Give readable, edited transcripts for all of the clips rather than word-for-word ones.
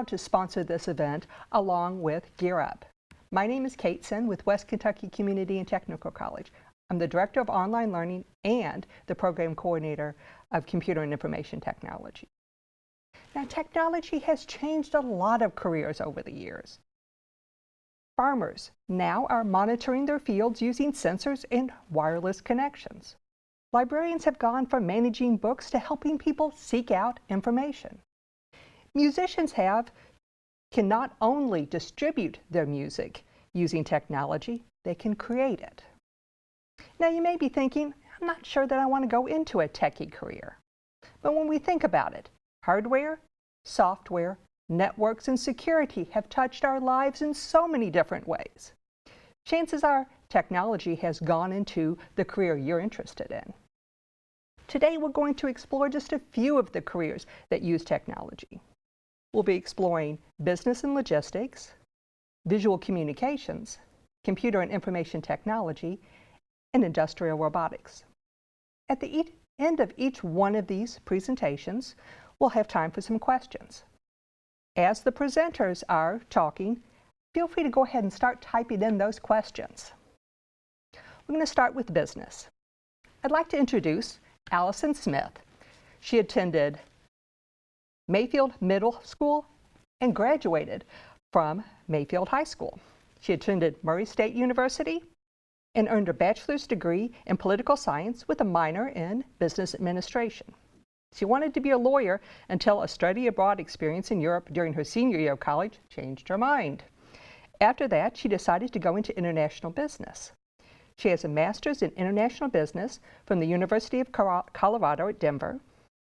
proud to sponsor this event along with Gear Up. My name is Kate Sen with West Kentucky Community and Technical College. I'm the Director of Online Learning and the Program Coordinator of Computer and Information Technology. Now, technology has changed a lot of careers over the years. Farmers now are monitoring their fields using sensors and wireless connections. Librarians have gone from managing books to helping people seek out information. Musicians can not only distribute their music using technology, they can create it. Now you may be thinking, I'm not sure that I want to go into a techie career. But when we think about it, hardware, software, networks, and security have touched our lives in so many different ways. Chances are technology has gone into the career you're interested in. Today we're going to explore just a few of the careers that use technology. We'll be exploring business and logistics, visual communications, computer and information technology, and industrial robotics. At the end of each one of these presentations, we'll have time for some questions. As the presenters are talking, feel free to go ahead and start typing in those questions. We're going to start with business. I'd like to introduce Allison Smith. She attended Mayfield Middle School and graduated from Mayfield High School. She attended Murray State University and earned a bachelor's degree in political science with a minor in business administration. She wanted to be a lawyer until a study abroad experience in Europe during her senior year of college changed her mind. After that, she decided to go into international business. She has a master's in international business from the University of Colorado at Denver.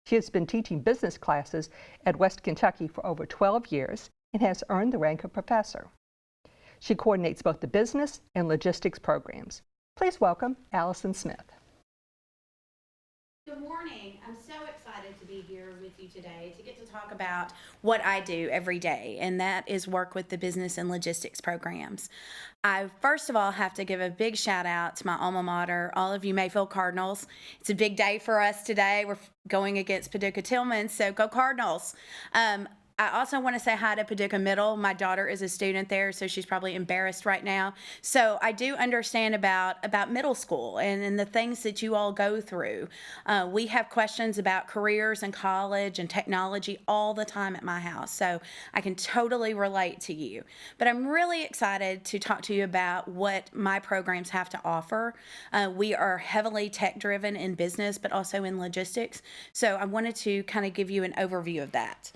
She has been teaching business classes at West Kentucky for over 12 years and has earned the rank of professor. She coordinates both the business and logistics programs. Please welcome Allison Smith. Good morning. I'm so excited to be here with you today to get to talk about what I do every day, and that is work with the business and logistics programs. I first of all have to give a big shout out to my alma mater, all of you Mayfield Cardinals. It's a big day for us today. We're going against Paducah Tillman, so go Cardinals. I also want to say hi to Paducah Middle. My daughter is a student there, so she's probably embarrassed right now. So I do understand about middle school and the things that you all go through. We have questions about careers and college and technology all the time at my house, so I can totally relate to you. But I'm really excited to talk to you about what my programs have to offer. We are heavily tech-driven in business, but also in logistics. So I wanted to kind of give you an overview of that.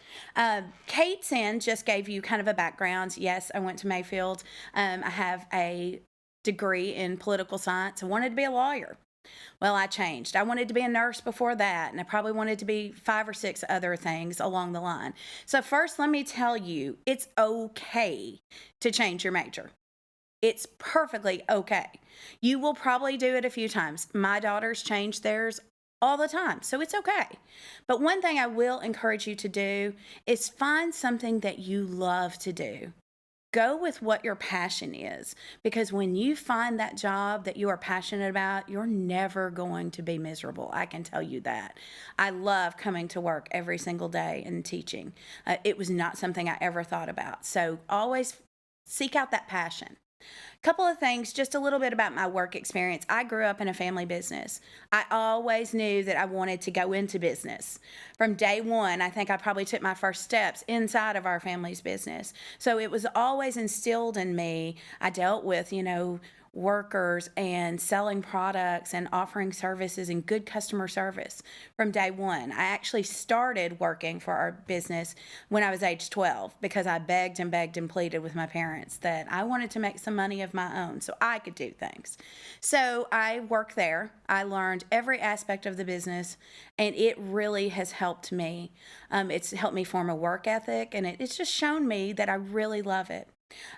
Kate Sen just gave you kind of a background. Yes, I went to Mayfield. I have a degree in political science. I wanted to be a lawyer. Well, I changed. I wanted to be a nurse before that, and I probably wanted to be 5 or 6 other things along the line. So first, let me tell you, it's okay to change your major. It's perfectly okay. You will probably do it a few times. My daughters changed theirs all the time, so it's okay. But one thing I will encourage you to do is find something that you love to do. Go with what your passion is, because when you find that job that you are passionate about, you're never going to be miserable. I can tell you that. I love coming to work every single day and teaching. It was not something I ever thought about. So always seek out that passion. Couple of things, just a little bit about my work experience. I grew up in a family business. I always knew that I wanted to go into business. From day one, I think I probably took my first steps inside of our family's business. So it was always instilled in me. I dealt with, workers and selling products and offering services and good customer service from day one. I actually started working for our business when I was age 12 because I begged and begged and pleaded with my parents that I wanted to make some money of my own so I could do things. So I worked there. I learned every aspect of the business, and it really has helped me. It's helped me form a work ethic, and it's just shown me that I really love it.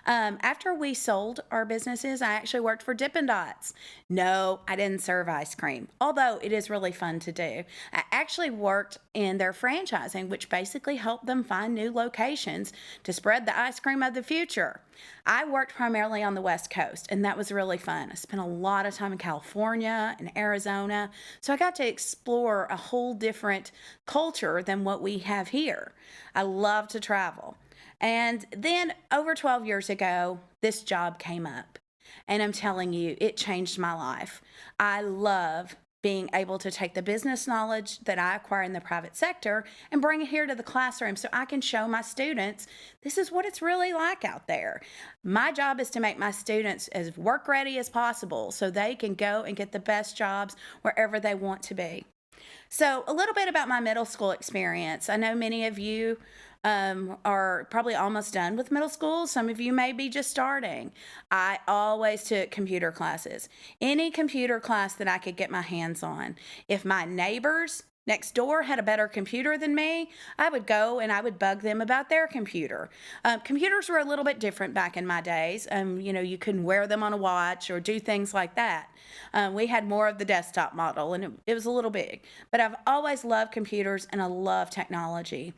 After we sold our businesses, I actually worked for Dippin' Dots. No, I didn't serve ice cream, although it is really fun to do. I actually worked in their franchising, which basically helped them find new locations to spread the ice cream of the future. I worked primarily on the West Coast, and that was really fun. I spent a lot of time in California and Arizona, so I got to explore a whole different culture than what we have here. I love to travel. And then over 12 years ago, this job came up. And I'm telling you, it changed my life. I love being able to take the business knowledge that I acquire in the private sector and bring it here to the classroom so I can show my students this is what it's really like out there. My job is to make my students as work ready as possible so they can go and get the best jobs wherever they want to be. So, a little bit about my middle school experience. I know many of you are probably almost done with middle school. Some of you may be just starting. I always took computer classes, any computer class that I could get my hands on. If my neighbors next door had a better computer than me, I would go and I would bug them about their computer. Computers were a little bit different back in my days. You couldn't wear them on a watch or do things like that. We had more of the desktop model, and it was a little big. But I've always loved computers, and I love technology.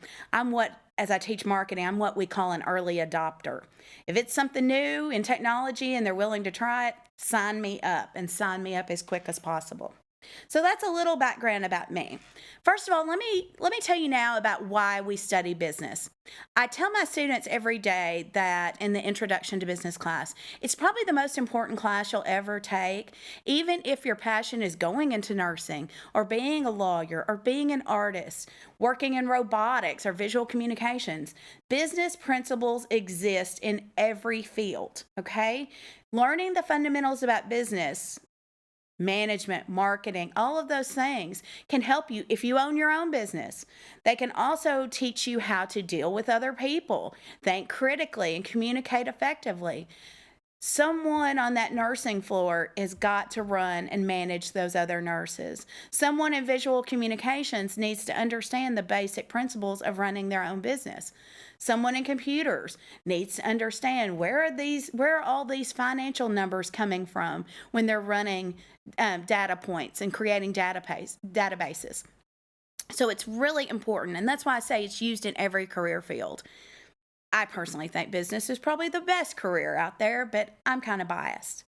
As I teach marketing, I'm what we call an early adopter. If it's something new in technology and they're willing to try it, sign me up, and sign me up as quick as possible. So that's a little background about me. First of all, let me tell you now about why we study business. I tell my students every day that in the introduction to business class, it's probably the most important class you'll ever take, even if your passion is going into nursing or being a lawyer or being an artist, working in robotics or visual communications. Business principles exist in every field, okay? Learning the fundamentals about business, management, marketing, all of those things can help you if you own your own business. They can also teach you how to deal with other people, think critically, and communicate effectively. Someone on that nursing floor has got to run and manage those other nurses. Someone in visual communications needs to understand the basic principles of running their own business. Someone in computers needs to understand where are all these financial numbers coming from when they're running data points and creating databases. So it's really important, and that's why I say it's used in every career field. I personally think business is probably the best career out there, but I'm kind of biased.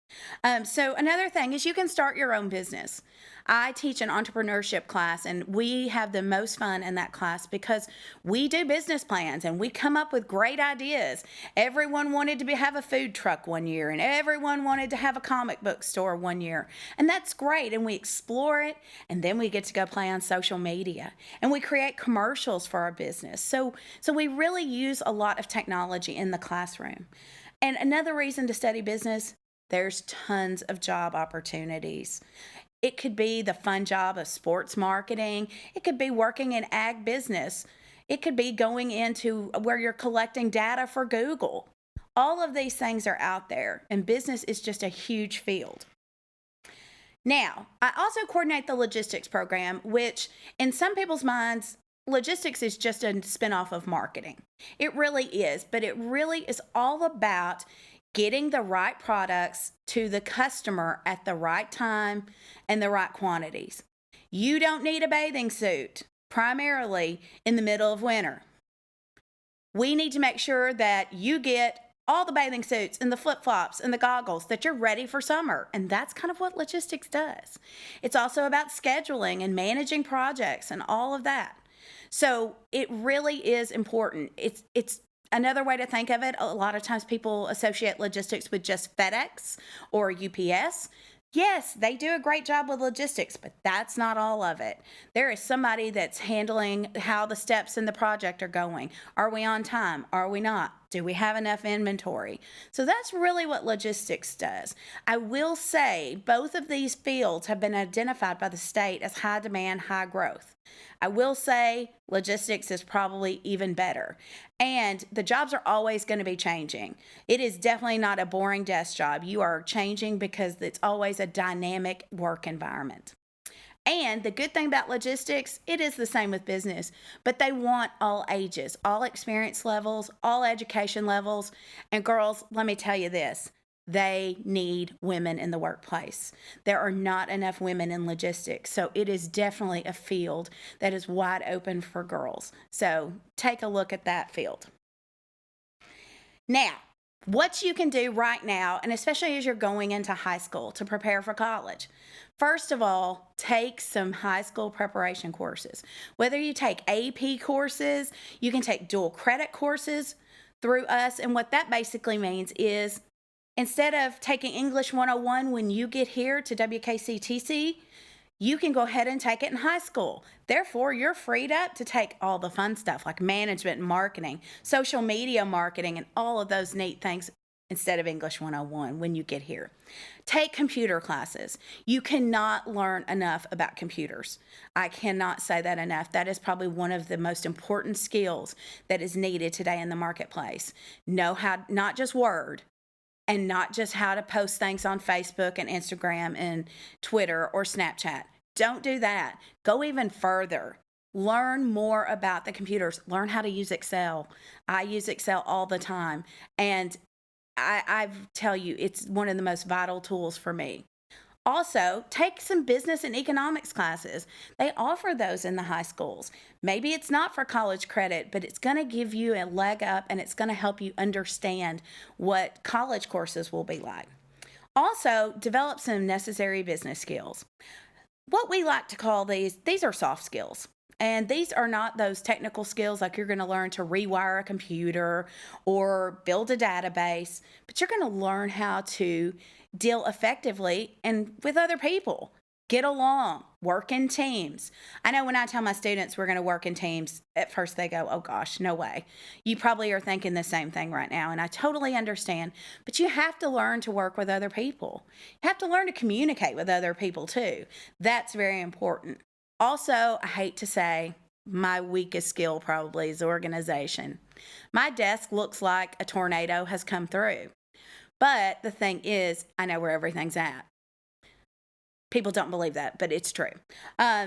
So another thing is you can start your own business. I teach an entrepreneurship class, and we have the most fun in that class because we do business plans and we come up with great ideas. Everyone wanted to have a food truck one year, and everyone wanted to have a comic book store one year. And that's great, and we explore it, and then we get to go play on social media, and we create commercials for our business. So we really use a lot of technology in the classroom. And another reason to study business, there's tons of job opportunities. It could be the fun job of sports marketing. It could be working in ag business. It could be going into where you're collecting data for Google. All of these things are out there, and business is just a huge field. Now, I also coordinate the logistics program, which in some people's minds, logistics is just a spinoff of marketing. It really is, but it really is all about getting the right products to the customer at the right time and the right quantities. You don't need a bathing suit, primarily in the middle of winter. We need to make sure that you get all the bathing suits and the flip-flops and the goggles that you're ready for summer. And that's kind of what logistics does. It's also about scheduling and managing projects and all of that. So it really is important. It's another way to think of it, a lot of times people associate logistics with just FedEx or UPS. Yes, they do a great job with logistics, but that's not all of it. There is somebody that's handling how the steps in the project are going. Are we on time? Are we not? Do we have enough inventory? So that's really what logistics does. I will say both of these fields have been identified by the state as high demand, high growth. I will say logistics is probably even better. And the jobs are always going to be changing. It is definitely not a boring desk job. You are changing because it's always a dynamic work environment. And the good thing about logistics, it is the same with business, but they want all ages, all experience levels, all education levels. And girls, let me tell you this, they need women in the workplace. There are not enough women in logistics, so it is definitely a field that is wide open for girls. So take a look at that field. Now, what you can do right now, and especially as you're going into high school to prepare for college. First of all, take some high school preparation courses. Whether you take AP courses, you can take dual credit courses. through us. And what that basically means is instead of taking English 101 when you get here to WKCTC, you can go ahead and take it in high school. Therefore, you're freed up to take all the fun stuff like management and marketing, social media marketing, and all of those neat things instead of English 101 when you get here. Take computer classes. You cannot learn enough about computers. I cannot say that enough. That is probably one of the most important skills that is needed today in the marketplace. Know how, not just Word, and not just how to post things on Facebook and Instagram and Twitter or Snapchat. Don't do that. Go even further. Learn more about the computers. Learn how to use Excel. I use Excel all the time, and I tell you, it's one of the most vital tools for me. Also, take some business and economics classes. They offer those in the high schools. Maybe it's not for college credit, but it's going to give you a leg up and it's going to help you understand what college courses will be like. Also, develop some necessary business skills. What we like to call these are soft skills. And these are not those technical skills like you're going to learn to rewire a computer or build a database, but you're going to learn how to deal effectively and with other people, get along, work in teams. I know when I tell my students we're going to work in teams, at first they go, oh gosh, no way. You probably are thinking the same thing right now, and I totally understand, but you have to learn to work with other people. You have to learn to communicate with other people too. That's very important. Also, I hate to say, my weakest skill probably is organization. My desk looks like a tornado has come through. But the thing is, I know where everything's at. People don't believe that, but it's true.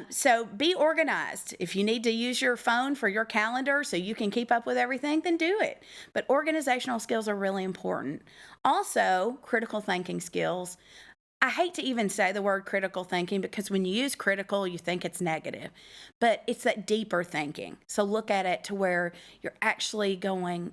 So be organized. If you need to use your phone for your calendar so you can keep up with everything, then do it. But organizational skills are really important. Also, critical thinking skills. I hate to even say the word critical thinking because when you use critical, you think it's negative, but it's that deeper thinking. So look at it to where you're actually going,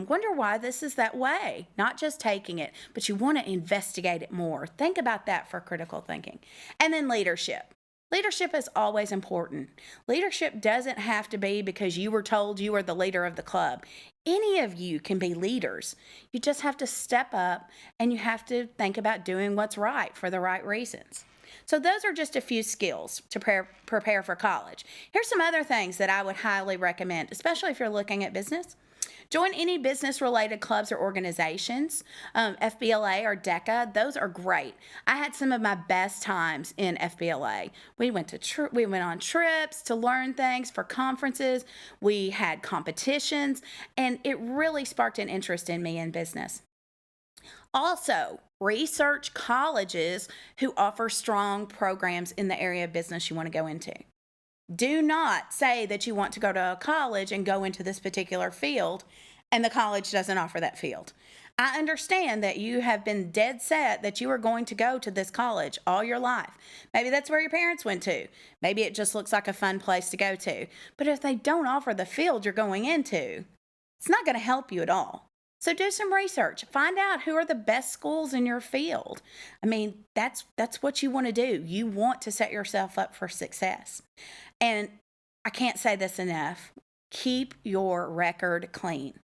wonder why this is that way. Not just taking it, but you want to investigate it more. Think about that for critical thinking. And then leadership. Leadership is always important. Leadership doesn't have to be because you were told you were the leader of the club. Any of you can be leaders. You just have to step up and you have to think about doing what's right for the right reasons. So those are just a few skills to prepare for college. Here's some other things that I would highly recommend, especially if you're looking at business. Join any business-related clubs or organizations, FBLA or DECA. Those are great. I had some of my best times in FBLA. We went on trips to learn things for conferences. We had competitions, and it really sparked an interest in me in business. Also, research colleges who offer strong programs in the area of business you want to go into. Do not say that you want to go to a college and go into this particular field and the college doesn't offer that field. I understand that you have been dead set that you are going to go to this college all your life. Maybe that's where your parents went to. Maybe it just looks like a fun place to go to. But if they don't offer the field you're going into, it's not going to help you at all. So do some research. Find out who are the best schools in your field. I mean, that's what you want to do. You want to set yourself up for success. And I can't say this enough. Keep your record clean.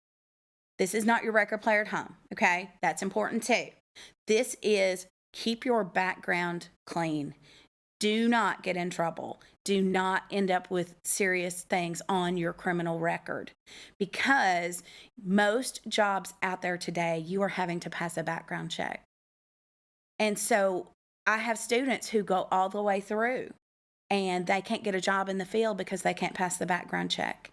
This is not your record player at home, okay? That's important too. This is keep your background clean. Do not get in trouble. Do not end up with serious things on your criminal record because most jobs out there today, you are having to pass a background check. And so I have students who go all the way through and they can't get a job in the field because they can't pass the background check.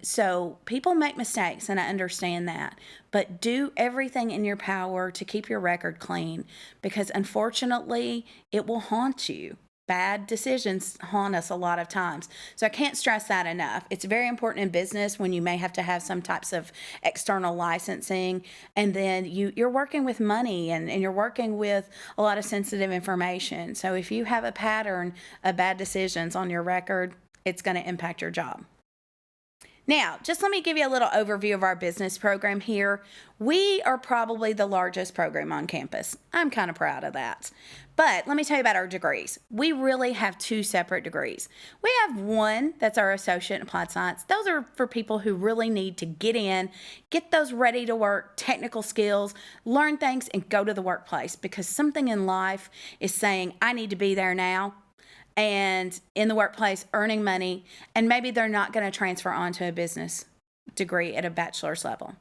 So people make mistakes, and I understand that, but do everything in your power to keep your record clean because unfortunately it will haunt you. Bad decisions haunt us a lot of times. So I can't stress that enough. It's very important in business when you may have to have some types of external licensing, and then you're working with money and you're working with a lot of sensitive information. So if you have a pattern of bad decisions on your record, it's going to impact your job. Now, just let me give you a little overview of our business program here. We are probably the largest program on campus. I'm kind of proud of that. But let me tell you about our degrees. We really have two separate degrees. We have one that's our Associate in Applied Science. Those are for people who really need to get in, get those ready to work technical skills, learn things, and go to the workplace, because something in life is saying, I need to be there now and in the workplace earning money, and maybe they're not going to transfer onto a business degree at a bachelor's level.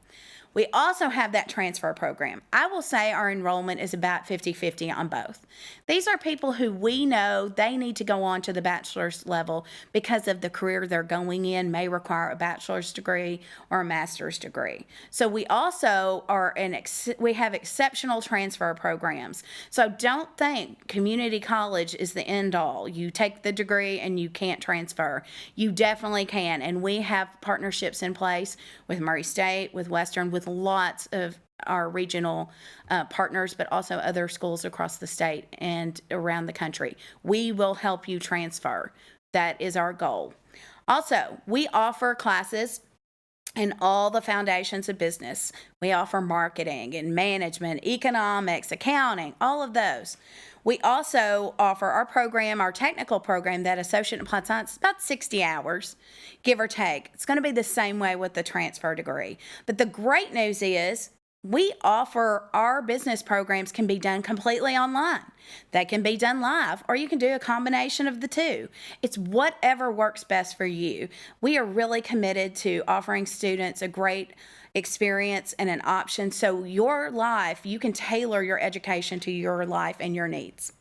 We also have that transfer program. I will say our enrollment is about 50-50 on both. These are people who we know they need to go on to the bachelor's level because of the career they're going in may require a bachelor's degree or a master's degree. So we also we have exceptional transfer programs. So don't think community college is the end all. You take the degree and you can't transfer. You definitely can. And we have partnerships in place with Murray State, with Western, with lots of our regional partners, but also other schools across the state and around the country. We will help you transfer. That is our goal. Also, we offer classes in all the foundations of business. We offer marketing and management, economics, accounting, all of those. We also offer our program, our technical program, that Associate in Applied Science, about 60 hours, give or take. It's going to be the same way with the transfer degree. But the great news is we offer our business programs can be done completely online. They can be done live, or you can do a combination of the two. It's whatever works best for you. We are really committed to offering students a great experience and an option, so your life, you can tailor your education to your life and your needs.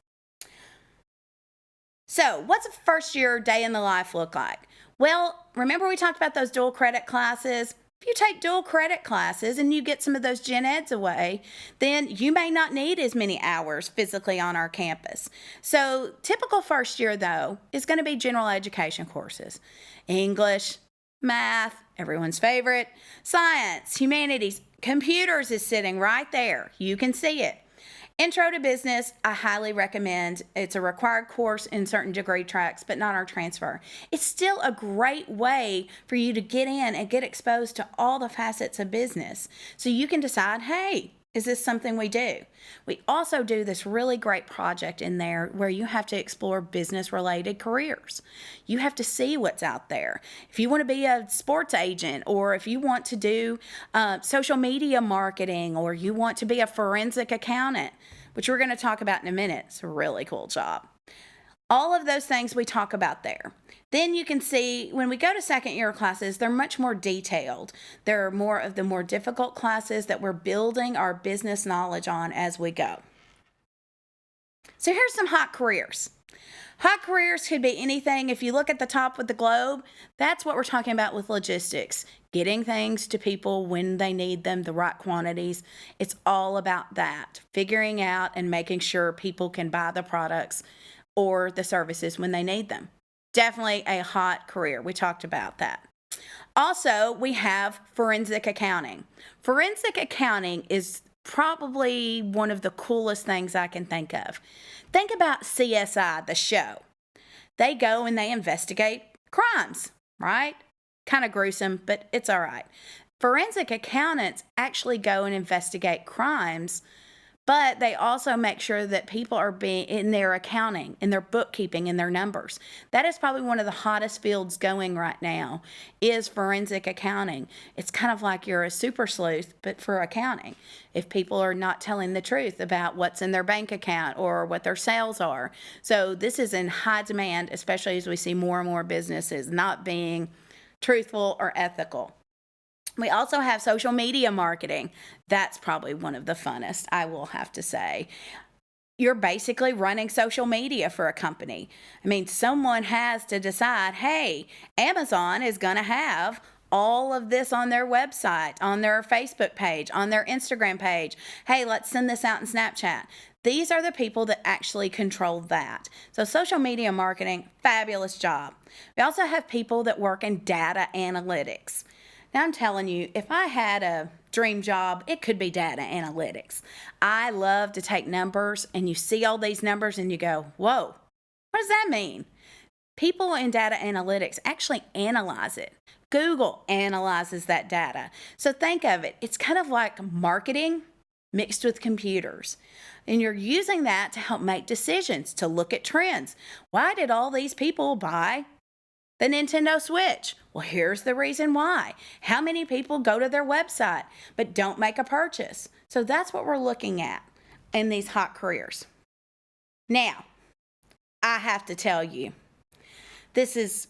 So what's a first year day in the life look like? Well, remember we talked about those dual credit classes? If you take dual credit classes and you get some of those gen eds away, then you may not need as many hours physically on our campus. So typical first year, though, is going to be general education courses. English, math, everyone's favorite, science, humanities, computers is sitting right there. You can see it. Intro to Business, I highly recommend. It's a required course in certain degree tracks, but not our transfer. It's still a great way for you to get in and get exposed to all the facets of business. So you can decide, hey, is this something we do? We also do this really great project in there where you have to explore business-related careers. You have to see what's out there. If you want to be a sports agent, or if you want to do social media marketing, or you want to be a forensic accountant, which we're going to talk about in a minute. It's a really cool job. All of those things we talk about there. Then you can see when we go to second year classes, they're much more detailed. There are more of the more difficult classes that we're building our business knowledge on as we go. So here's some hot careers. Hot careers could be anything. If you look at the top with the globe, that's what we're talking about with logistics. Getting things to people when they need them, the right quantities. It's all about that. Figuring out and making sure people can buy the products or the services when they need them. Definitely a hot career. We talked about that. Also, we have forensic accounting. Forensic accounting is probably one of the coolest things I can think of. Think about CSI, the show. They go and they investigate crimes, right? Kind of gruesome, but it's all right. Forensic accountants actually go and investigate crimes, but they also make sure that people are being in their accounting, in their bookkeeping, in their numbers. That is probably one of the hottest fields going right now, is forensic accounting. It's kind of like you're a super sleuth, but for accounting. If people are not telling the truth about what's in their bank account or what their sales are. So this is in high demand, especially as we see more and more businesses not being truthful or ethical. We also have social media marketing. That's probably one of the funnest, I will have to say. You're basically running social media for a company. I mean, someone has to decide, hey, Amazon is going to have all of this on their website, on their Facebook page, on their Instagram page. Hey, let's send this out in Snapchat. These are the people that actually control that. So social media marketing, fabulous job. We also have people that work in data analytics. Now, I'm telling you, if I had a dream job, it could be data analytics. I love to take numbers, and you see all these numbers, and you go, whoa, what does that mean? People in data analytics actually analyze it, Google analyzes that data. So think of it, it's kind of like marketing mixed with computers. And you're using that to help make decisions, to look at trends. Why did all these people buy the Nintendo Switch? Well, here's the reason why. How many people go to their website but don't make a purchase? So that's what we're looking at in these hot careers. Now, I have to tell you, this is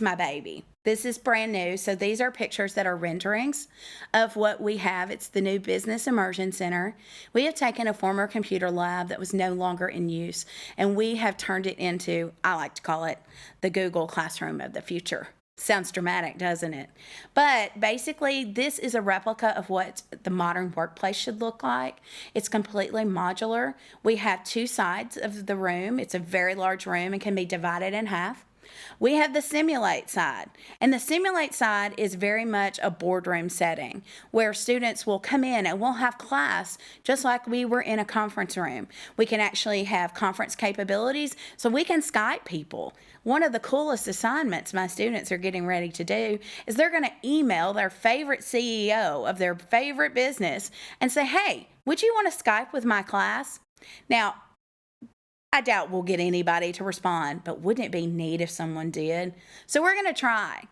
my baby. This is brand new. So these are pictures that are renderings of what we have. It's the new Business Immersion Center. We have taken a former computer lab that was no longer in use, and we have turned it into, I like to call it, the Google Classroom of the future. Sounds dramatic, doesn't it? But basically, this is a replica of what the modern workplace should look like. It's completely modular. We have two sides of the room. It's a very large room and can be divided in half. We have the simulate side, and the simulate side is very much a boardroom setting where students will come in and we'll have class just like we were in a conference room. We can actually have conference capabilities, so we can Skype people. One of the coolest assignments my students are getting ready to do is they're going to email their favorite CEO of their favorite business and say, hey, would you want to Skype with my class? Now, I doubt we'll get anybody to respond, but wouldn't it be neat if someone did? So we're going to try.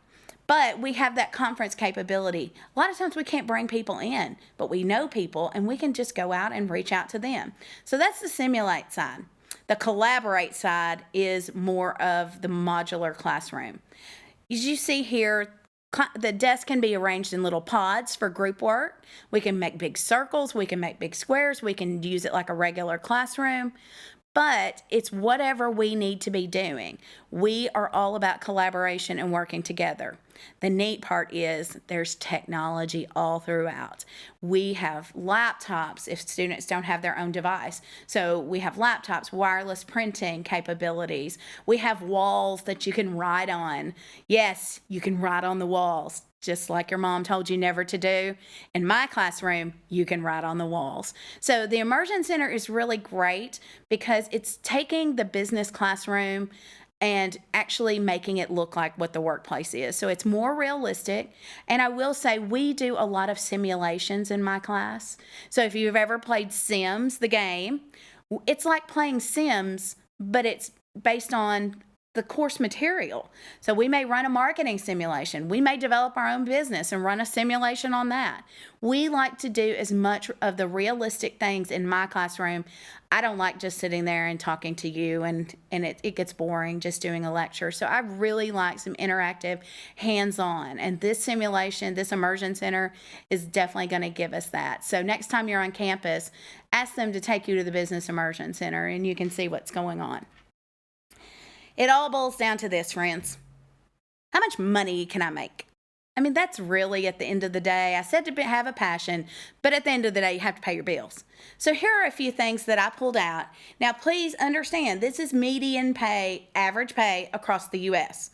But we have that conference capability. A lot of times we can't bring people in, but we know people and we can just go out and reach out to them. So that's the simulate side. The collaborate side is more of the modular classroom. As you see here, the desk can be arranged in little pods for group work. We can make big circles. We can make big squares. We can use it like a regular classroom. But it's whatever we need to be doing. We are all about collaboration and working together. The neat part is there's technology all throughout. We have laptops if students don't have their own device. So we have laptops, wireless printing capabilities. We have walls that you can write on. Yes, you can write on the walls. Just like your mom told you never to do. In my classroom, you can write on the walls. So the Immersion Center is really great because it's taking the business classroom and actually making it look like what the workplace is. So it's more realistic. And I will say we do a lot of simulations in my class. So if you've ever played Sims, the game, it's like playing Sims, but it's based on the course material. So we may run a marketing simulation. We may develop our own business and run a simulation on that. We like to do as much of the realistic things in my classroom. I don't like just sitting there and talking to you and it gets boring just doing a lecture. So I really like some interactive hands-on, and this simulation, this Immersion Center is definitely going to give us that. So next time you're on campus, ask them to take you to the Business Immersion Center and you can see what's going on. It all boils down to this, friends. How much money can I make? I mean, that's really at the end of the day. I said to have a passion, but at the end of the day, you have to pay your bills. So here are a few things that I pulled out. Now, please understand, this is median pay, average pay across the U.S.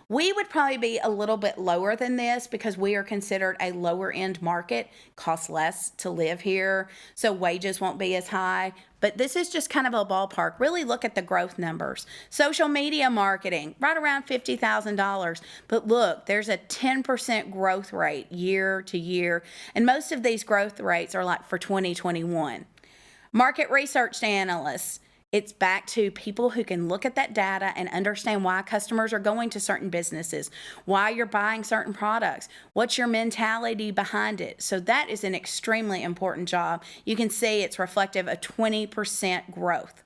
We would probably be a little bit lower than this because we are considered a lower end market, costs less to live here, so wages won't be as high. But this is just kind of a ballpark. Really look at the growth numbers. Social media marketing, right around $50,000. But look, there's a 10% growth rate year to year. And most of these growth rates are like for 2021. Market research analysts. It's back to people who can look at that data and understand why customers are going to certain businesses, why you're buying certain products, what's your mentality behind it. So that is an extremely important job. You can see it's reflective of 20% growth.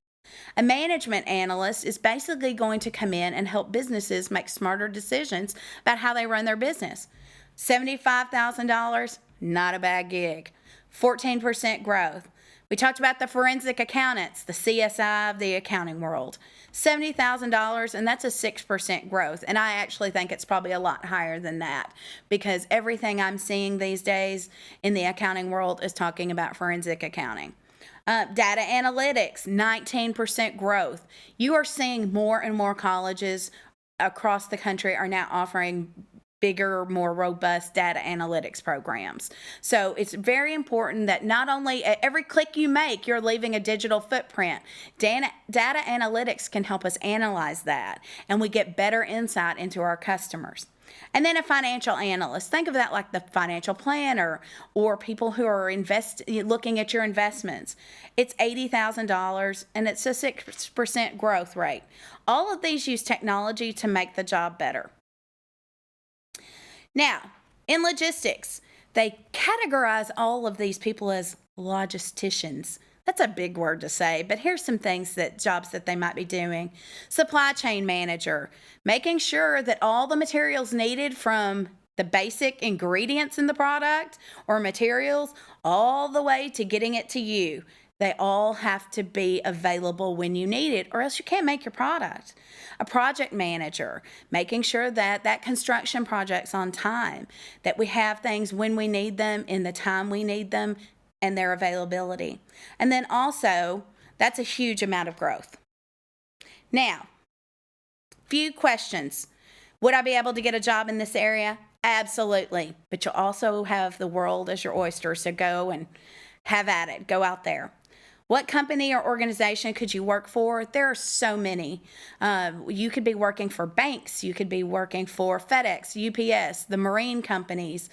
A management analyst is basically going to come in and help businesses make smarter decisions about how they run their business. $75,000, not a bad gig. 14% growth. We talked about the forensic accountants, the CSI of the accounting world. $70,000, and that's a 6% growth. And I actually think it's probably a lot higher than that because everything I'm seeing these days in the accounting world is talking about forensic accounting. Data analytics, 19% growth. You are seeing more and more colleges across the country are now offering bigger, more robust data analytics programs. So it's very important that not only at every click you make, you're leaving a digital footprint. Data analytics can help us analyze that, and we get better insight into our customers. And then a financial analyst. Think of that like the financial planner or people who are looking at your investments. It's $80,000 and it's a 6% growth rate. All of these use technology to make the job better. Now, in logistics, they categorize all of these people as logisticians. That's a big word to say, but here's some jobs that they might be doing. Supply chain manager, making sure that all the materials needed from the basic ingredients in the product or materials all the way to getting it to you. They all have to be available when you need it, or else you can't make your product. A project manager, making sure that construction project's on time, that we have things when we need them, in the time we need them, and their availability. And then also, that's a huge amount of growth. Now, few questions. Would I be able to get a job in this area? Absolutely. But you'll also have the world as your oyster, so go and have at it. Go out there. What company or organization could you work for? There are so many. You could be working for banks. You could be working for FedEx, UPS, the marine companies.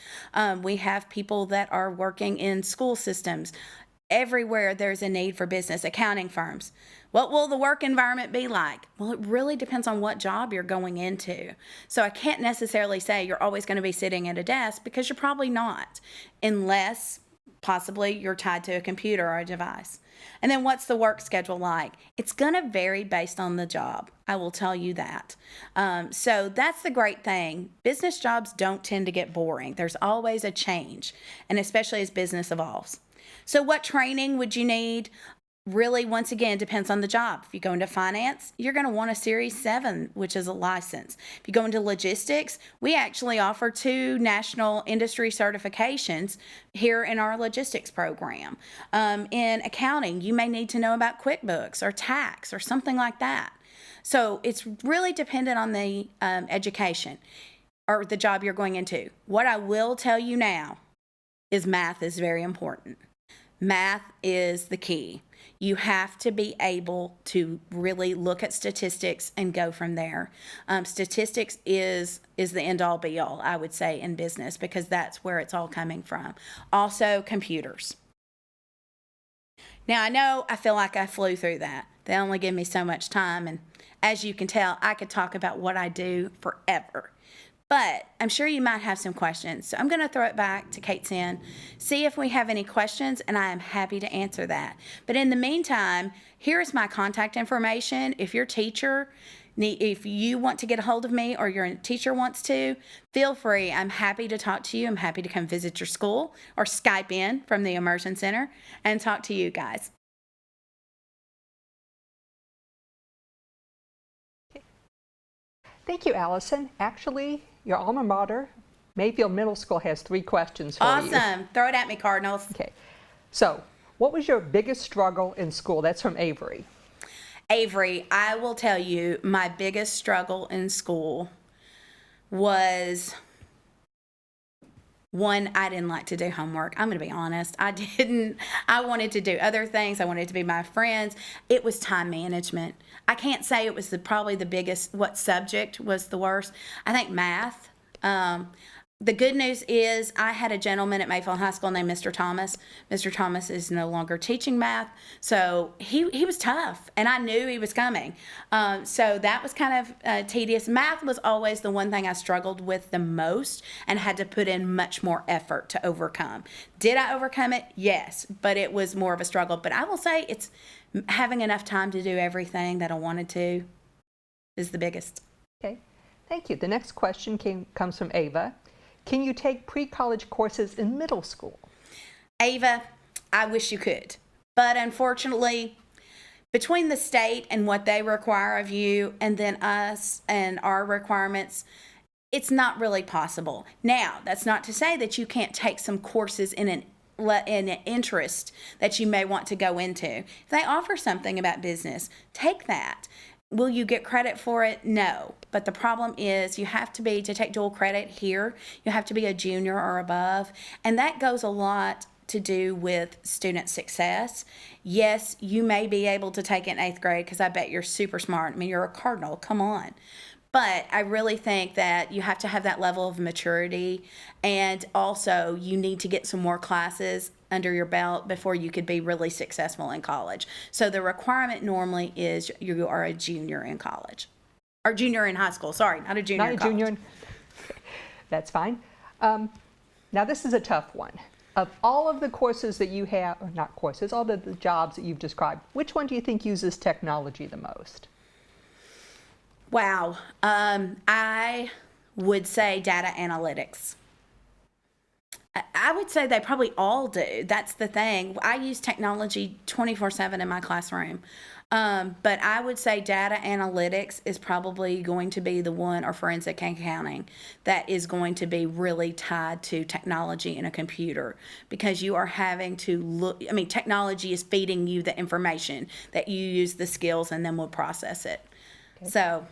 We have people that are working in school systems. Everywhere there's a need for business, accounting firms. What will the work environment be like? Well, it really depends on what job you're going into. So I can't necessarily say you're always going to be sitting at a desk, because you're probably not, unless possibly you're tied to a computer or a device. And then what's the work schedule like? It's going to vary based on the job. I will tell you that. So that's the great thing. Business jobs don't tend to get boring. There's always a change, and especially as business evolves. So what training would you need? Really, once again, depends on the job. If you go into finance, you're going to want a Series 7, which is a license. If you go into logistics, we actually offer 2 national industry certifications here in our logistics program. In accounting, you may need to know about QuickBooks or tax or something like that. So it's really dependent on the education or the job you're going into. What I will tell you now is math is very important. Math is the key. You have to be able to really look at statistics and go from there. Statistics is the end-all be-all, I would say, in business, because that's where it's all coming from. Also, computers. Now, I feel like I flew through that. They only give me so much time, and as you can tell, I could talk about what I do forever. But I'm sure you might have some questions. So I'm going to throw it back to Kate Sin, see if we have any questions, and I am happy to answer that. But in the meantime, here's my contact information. If your teacher, if you want to get a hold of me, or your teacher wants to, feel free. I'm happy to talk to you. I'm happy to come visit your school or Skype in from the Immersion Center and talk to you guys. Thank you, Allison. Actually, your alma mater, Mayfield Middle School, has 3 questions for you. Awesome. Throw it at me, Cardinals. Okay. So, what was your biggest struggle in school? That's from Avery. Avery, I will tell you, my biggest struggle in school was, one, I didn't like to do homework. I'm going to be honest. I wanted to do other things. I wanted to be my friends. It was time management. I can't say it was probably the biggest, what subject was the worst. I think math. The good news is I had a gentleman at Mayfield High School named Mr. Thomas. Mr. Thomas is no longer teaching math, so he was tough, and I knew he was coming. So that was kind of tedious. Math was always the one thing I struggled with the most and had to put in much more effort to overcome. Did I overcome it? Yes, but it was more of a struggle. But I will say it's having enough time to do everything that I wanted to is the biggest. Okay, thank you. The next question comes from Ava. Can you take pre-college courses in middle school? Ava, I wish you could. But unfortunately, between the state and what they require of you and then us and our requirements, it's not really possible. Now, that's not to say that you can't take some courses in an interest that you may want to go into. If they offer something about business, take that. Will you get credit for it? No. But the problem is you have to to take dual credit here, you have to be a junior or above. And that goes a lot to do with student success. Yes, you may be able to take it in 8th grade because I bet you're super smart. I mean, you're a Cardinal. Come on. But I really think that you have to have that level of maturity, and also you need to get some more classes under your belt before you could be really successful in college. So the requirement normally is you are a junior in college, or junior in high school. Sorry, not a junior in college. Junior. That's fine. Now this is a tough one. Of all of the courses that you have, or not courses, all of the jobs that you've described, which one do you think uses technology the most? Wow. I would say data analytics. I would say they probably all do. That's the thing. I use technology 24/7 in my classroom. But I would say data analytics is probably going to be the one, or forensic accounting, that is going to be really tied to technology in a computer, because you are having to look, I mean, technology is feeding you the information that you use the skills and then we'll process it. Okay. So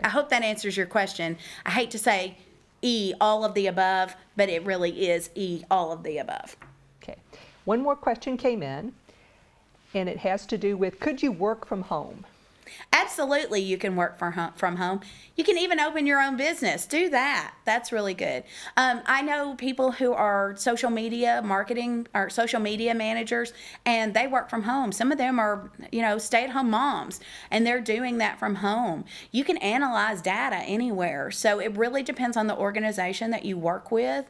I hope that answers your question. I hate to say E, all of the above, but it really is E, all of the above. Okay. One more question came in, and it has to do with, could you work from home? Absolutely, you can work from home. You can even open your own business. Do that. That's really good. I know people who are social media marketing or social media managers, and they work from home. Some of them are, stay-at-home moms, and they're doing that from home. You can analyze data anywhere. So it really depends on the organization that you work with.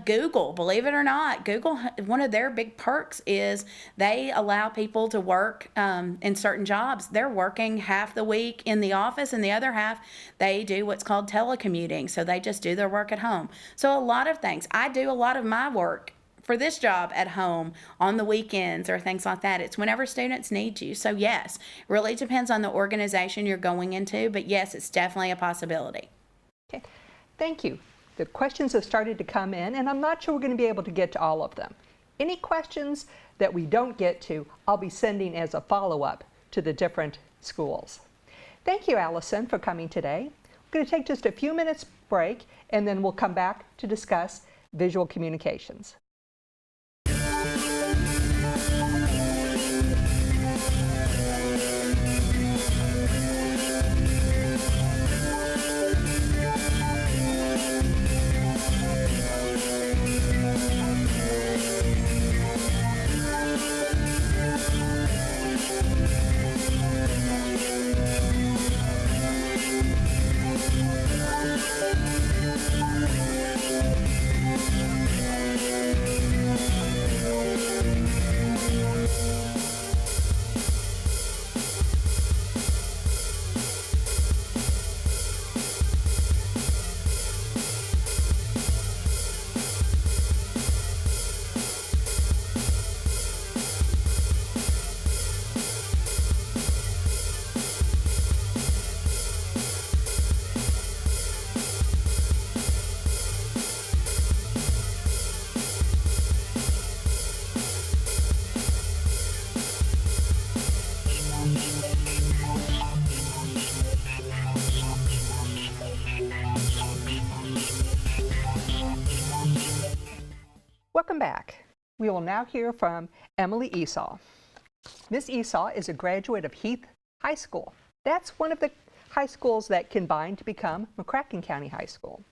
Google, believe it or not, Google, one of their big perks is they allow people to work in certain jobs. They're working half the week in the office, and the other half they do what's called telecommuting. So they just do their work at home. So a lot of things. I do a lot of my work for this job at home on the weekends or things like that. It's whenever students need you. So yes, really depends on the organization you're going into, but yes, it's definitely a possibility. Okay, thank you. The questions have started to come in, and I'm not sure we're going to be able to get to all of them. Any questions that we don't get to, I'll be sending as a follow-up to the different schools. Thank you, Allison, for coming today. We're going to take just a few minutes break, and then we'll come back to discuss visual communications. Welcome back. We will now hear from Emily Esau. Miss Esau is a graduate of Heath High School. That's one of the high schools that combined to become McCracken County High School.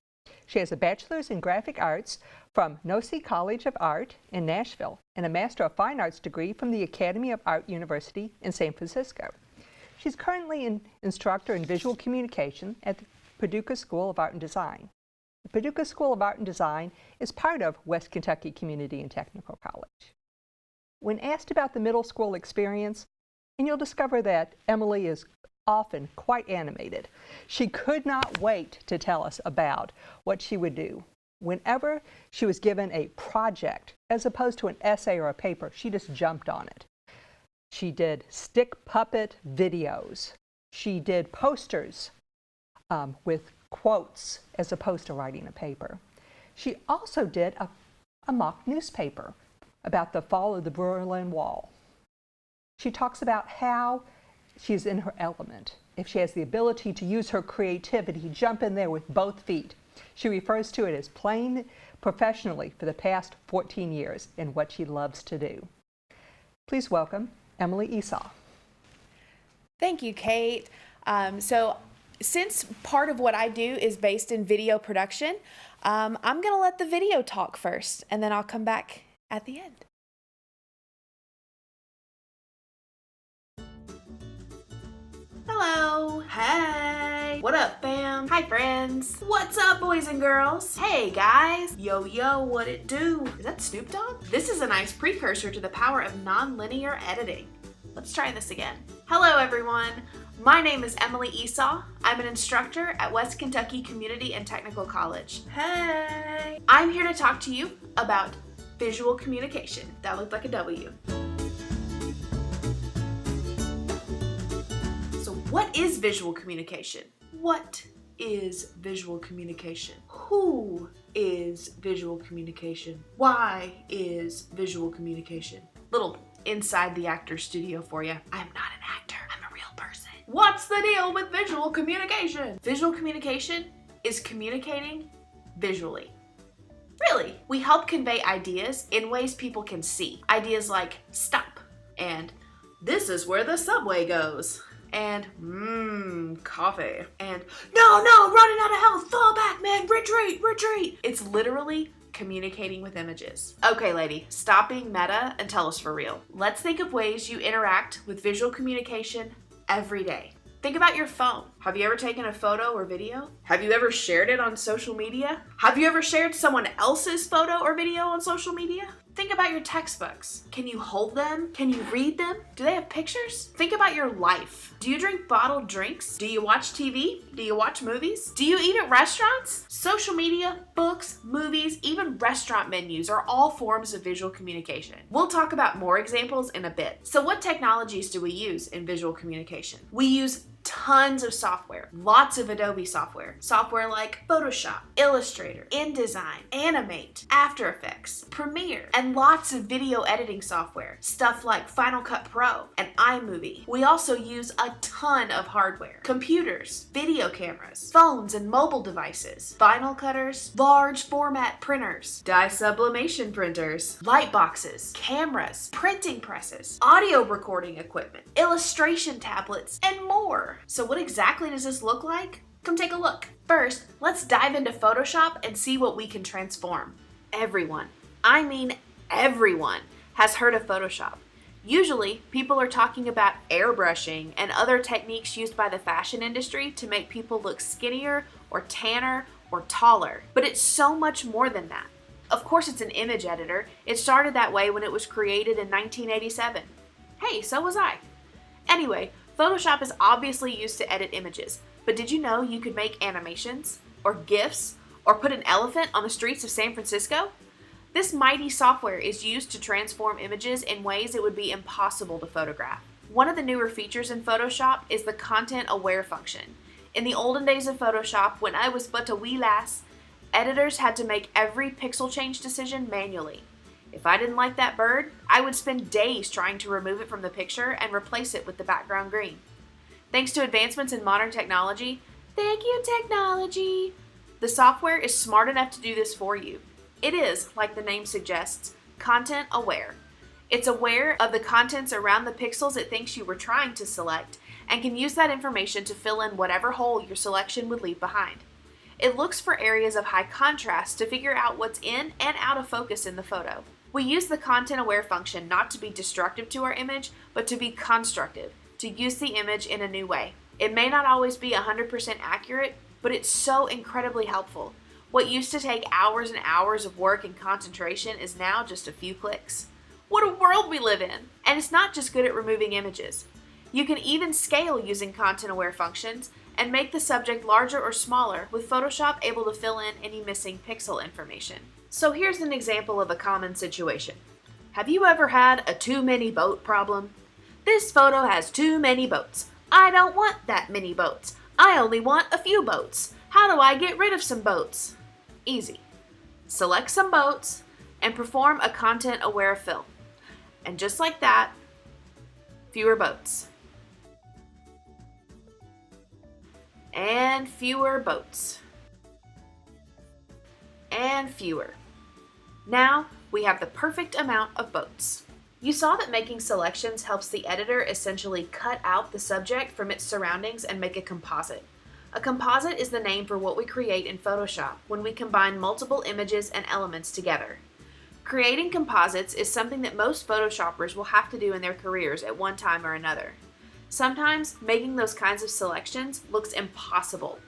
She has a bachelor's in graphic arts from Nosy College of Art in Nashville and a Master of Fine Arts degree from the Academy of Art University in San Francisco. She's currently an instructor in visual communication at the Paducah School of Art and Design. The Paducah School of Art and Design is part of West Kentucky Community and Technical College. When asked about the middle school experience, and you'll discover that Emily is often quite animated, she could not wait to tell us about what she would do. Whenever she was given a project, as opposed to an essay or a paper, she just jumped on it. She did stick puppet videos. She did posters with quotes as opposed to writing a paper. She also did a mock newspaper about the fall of the Berlin Wall. She talks about how she's in her element. If she has the ability to use her creativity, jump in there with both feet. She refers to it as playing professionally for the past 14 years in what she loves to do. Please welcome Emily Esau. Thank you, Kate. So since part of what I do is based in video production, I'm going to let the video talk first, and then I'll come back at the end. Hello. Hey. What up, fam? Hi, friends. What's up, boys and girls? Hey, guys. Yo, yo, what it do? Is that Snoop Dogg? This is a nice precursor to the power of non-linear editing. Let's try this again. Hello, everyone. My name is Emily Esau. I'm an instructor at West Kentucky Community and Technical College. Hey. I'm here to talk to you about visual communication. That looked like a W. What is visual communication? What is visual communication? Who is visual communication? Why is visual communication? Little inside the actor's studio for you. I'm not an actor, I'm a real person. What's the deal with visual communication? Visual communication is communicating visually. Really, we help convey ideas in ways people can see. Ideas like stop and this is where the subway goes. And coffee. And no, running out of health, fall back, man, retreat. It's literally communicating with images. Okay, lady, stop being meta and tell us for real. Let's think of ways you interact with visual communication every day. Think about your phone. Have you ever taken a photo or video? Have you ever shared it on social media? Have you ever shared someone else's photo or video on social media? Think about your textbooks. Can you hold them? Can you read them? Do they have pictures? Think about your life. Do you drink bottled drinks? Do you watch TV? Do you watch movies? Do you eat at restaurants? Social media, books, movies, even restaurant menus are all forms of visual communication. We'll talk about more examples in a bit. So what technologies do we use in visual communication? We use tons of software, lots of Adobe software like Photoshop, Illustrator, InDesign, Animate, After Effects, Premiere, and lots of video editing software, stuff like Final Cut Pro and iMovie. We also use a ton of hardware, computers, video cameras, phones and mobile devices, vinyl cutters, large format printers, dye sublimation printers, light boxes, cameras, printing presses, audio recording equipment, illustration tablets, and more. So what exactly does this look like? Come take a look. First, let's dive into Photoshop and see what we can transform. Everyone, I mean everyone, has heard of Photoshop. Usually, people are talking about airbrushing and other techniques used by the fashion industry to make people look skinnier or tanner or taller. But it's so much more than that. Of course, it's an image editor. It started that way when it was created in 1987. Hey, so was I. Anyway, Photoshop is obviously used to edit images, but did you know you could make animations, or GIFs, or put an elephant on the streets of San Francisco? This mighty software is used to transform images in ways it would be impossible to photograph. One of the newer features in Photoshop is the Content Aware function. In the olden days of Photoshop, when I was but a wee lass, editors had to make every pixel change decision manually. If I didn't like that bird, I would spend days trying to remove it from the picture and replace it with the background green. Thanks to advancements in modern technology, thank you technology, the software is smart enough to do this for you. It is, like the name suggests, content aware. It's aware of the contents around the pixels it thinks you were trying to select and can use that information to fill in whatever hole your selection would leave behind. It looks for areas of high contrast to figure out what's in and out of focus in the photo. We use the content aware function not to be destructive to our image, but to be constructive, to use the image in a new way. It may not always be 100% accurate, but it's so incredibly helpful. What used to take hours and hours of work and concentration is now just a few clicks. What a world we live in! And it's not just good at removing images. You can even scale using content aware functions and make the subject larger or smaller, with Photoshop able to fill in any missing pixel information. So here's an example of a common situation. Have you ever had a too many boat problem? This photo has too many boats. I don't want that many boats. I only want a few boats. How do I get rid of some boats? Easy. Select some boats and perform a content aware fill. And just like that, fewer boats. And fewer boats. And fewer. Now we have the perfect amount of boats. You saw that making selections helps the editor essentially cut out the subject from its surroundings and make a composite. A composite is the name for what we create in Photoshop when we combine multiple images and elements together. Creating composites is something that most Photoshoppers will have to do in their careers at one time or another. Sometimes making those kinds of selections looks impossible.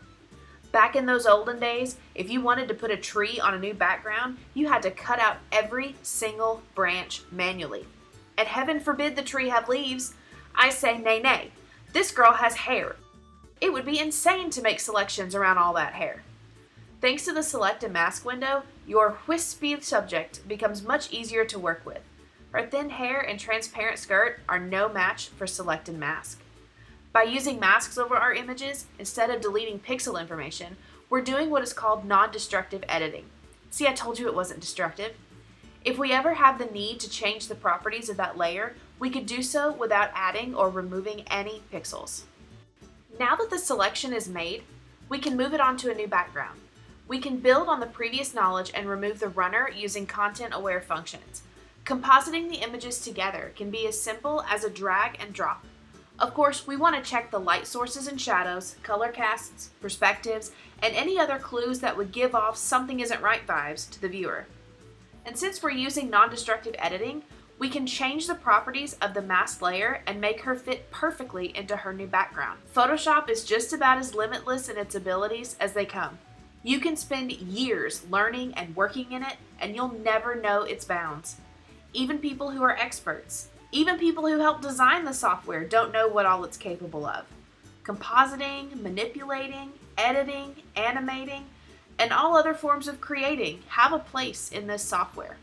Back in those olden days, if you wanted to put a tree on a new background, you had to cut out every single branch manually. And heaven forbid the tree have leaves. I say nay nay. This girl has hair. It would be insane to make selections around all that hair. Thanks to the Select and Mask window, your wispy subject becomes much easier to work with. Her thin hair and transparent skirt are no match for Select and Mask. By using masks over our images, instead of deleting pixel information, we're doing what is called non-destructive editing. See, I told you it wasn't destructive. If we ever have the need to change the properties of that layer, we could do so without adding or removing any pixels. Now that the selection is made, we can move it onto a new background. We can build on the previous knowledge and remove the runner using content-aware functions. Compositing the images together can be as simple as a drag and drop. Of course, we want to check the light sources and shadows, color casts, perspectives, and any other clues that would give off something isn't right vibes to the viewer. And since we're using non-destructive editing, we can change the properties of the masked layer and make her fit perfectly into her new background. Photoshop is just about as limitless in its abilities as they come. You can spend years learning and working in it, and you'll never know its bounds. Even people who are experts, even people who help design the software don't know what all it's capable of. Compositing, manipulating, editing, animating, and all other forms of creating have a place in this software.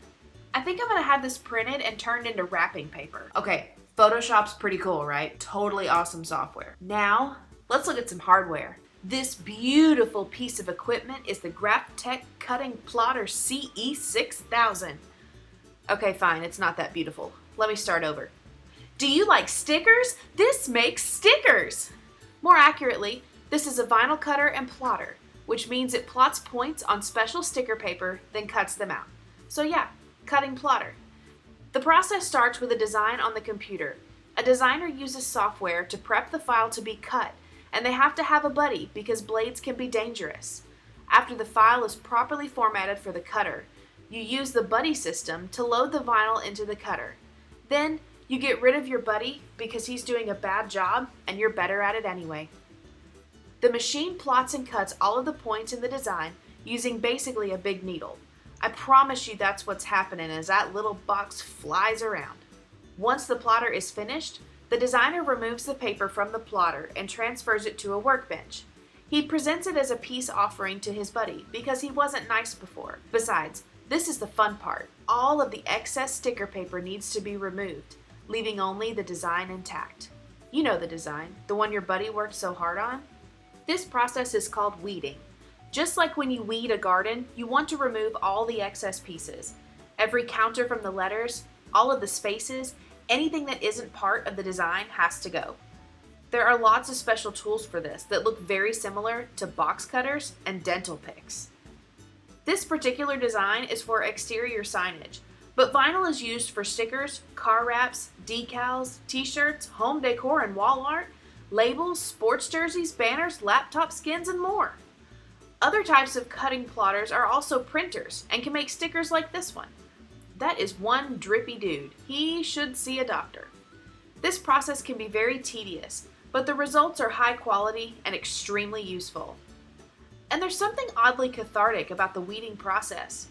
I think I'm going to have this printed and turned into wrapping paper. Okay, Photoshop's pretty cool, right? Totally awesome software. Now, let's look at some hardware. This beautiful piece of equipment is the Graphtec Cutting Plotter CE6000. Okay, fine, it's not that beautiful. Let me start over. Do you like stickers? This makes stickers! More accurately, this is a vinyl cutter and plotter, which means it plots points on special sticker paper, then cuts them out. So yeah, cutting plotter. The process starts with a design on the computer. A designer uses software to prep the file to be cut, and they have to have a buddy because blades can be dangerous. After the file is properly formatted for the cutter, you use the buddy system to load the vinyl into the cutter. Then you get rid of your buddy because he's doing a bad job and you're better at it anyway. The machine plots and cuts all of the points in the design using basically a big needle. I promise you that's what's happening as that little box flies around. Once the plotter is finished, the designer removes the paper from the plotter and transfers it to a workbench. He presents it as a peace offering to his buddy because he wasn't nice before. Besides, this is the fun part. All of the excess sticker paper needs to be removed, leaving only the design intact. You know the design, the one your buddy worked so hard on? This process is called weeding. Just like when you weed a garden, you want to remove all the excess pieces. Every counter from the letters, all of the spaces, anything that isn't part of the design has to go. There are lots of special tools for this that look very similar to box cutters and dental picks. This particular design is for exterior signage, but vinyl is used for stickers, car wraps, decals, t-shirts, home decor and wall art, labels, sports jerseys, banners, laptop skins, and more. Other types of cutting plotters are also printers and can make stickers like this one. That is one drippy dude. He should see a doctor. This process can be very tedious, but the results are high quality and extremely useful. And there's something oddly cathartic about the weeding process.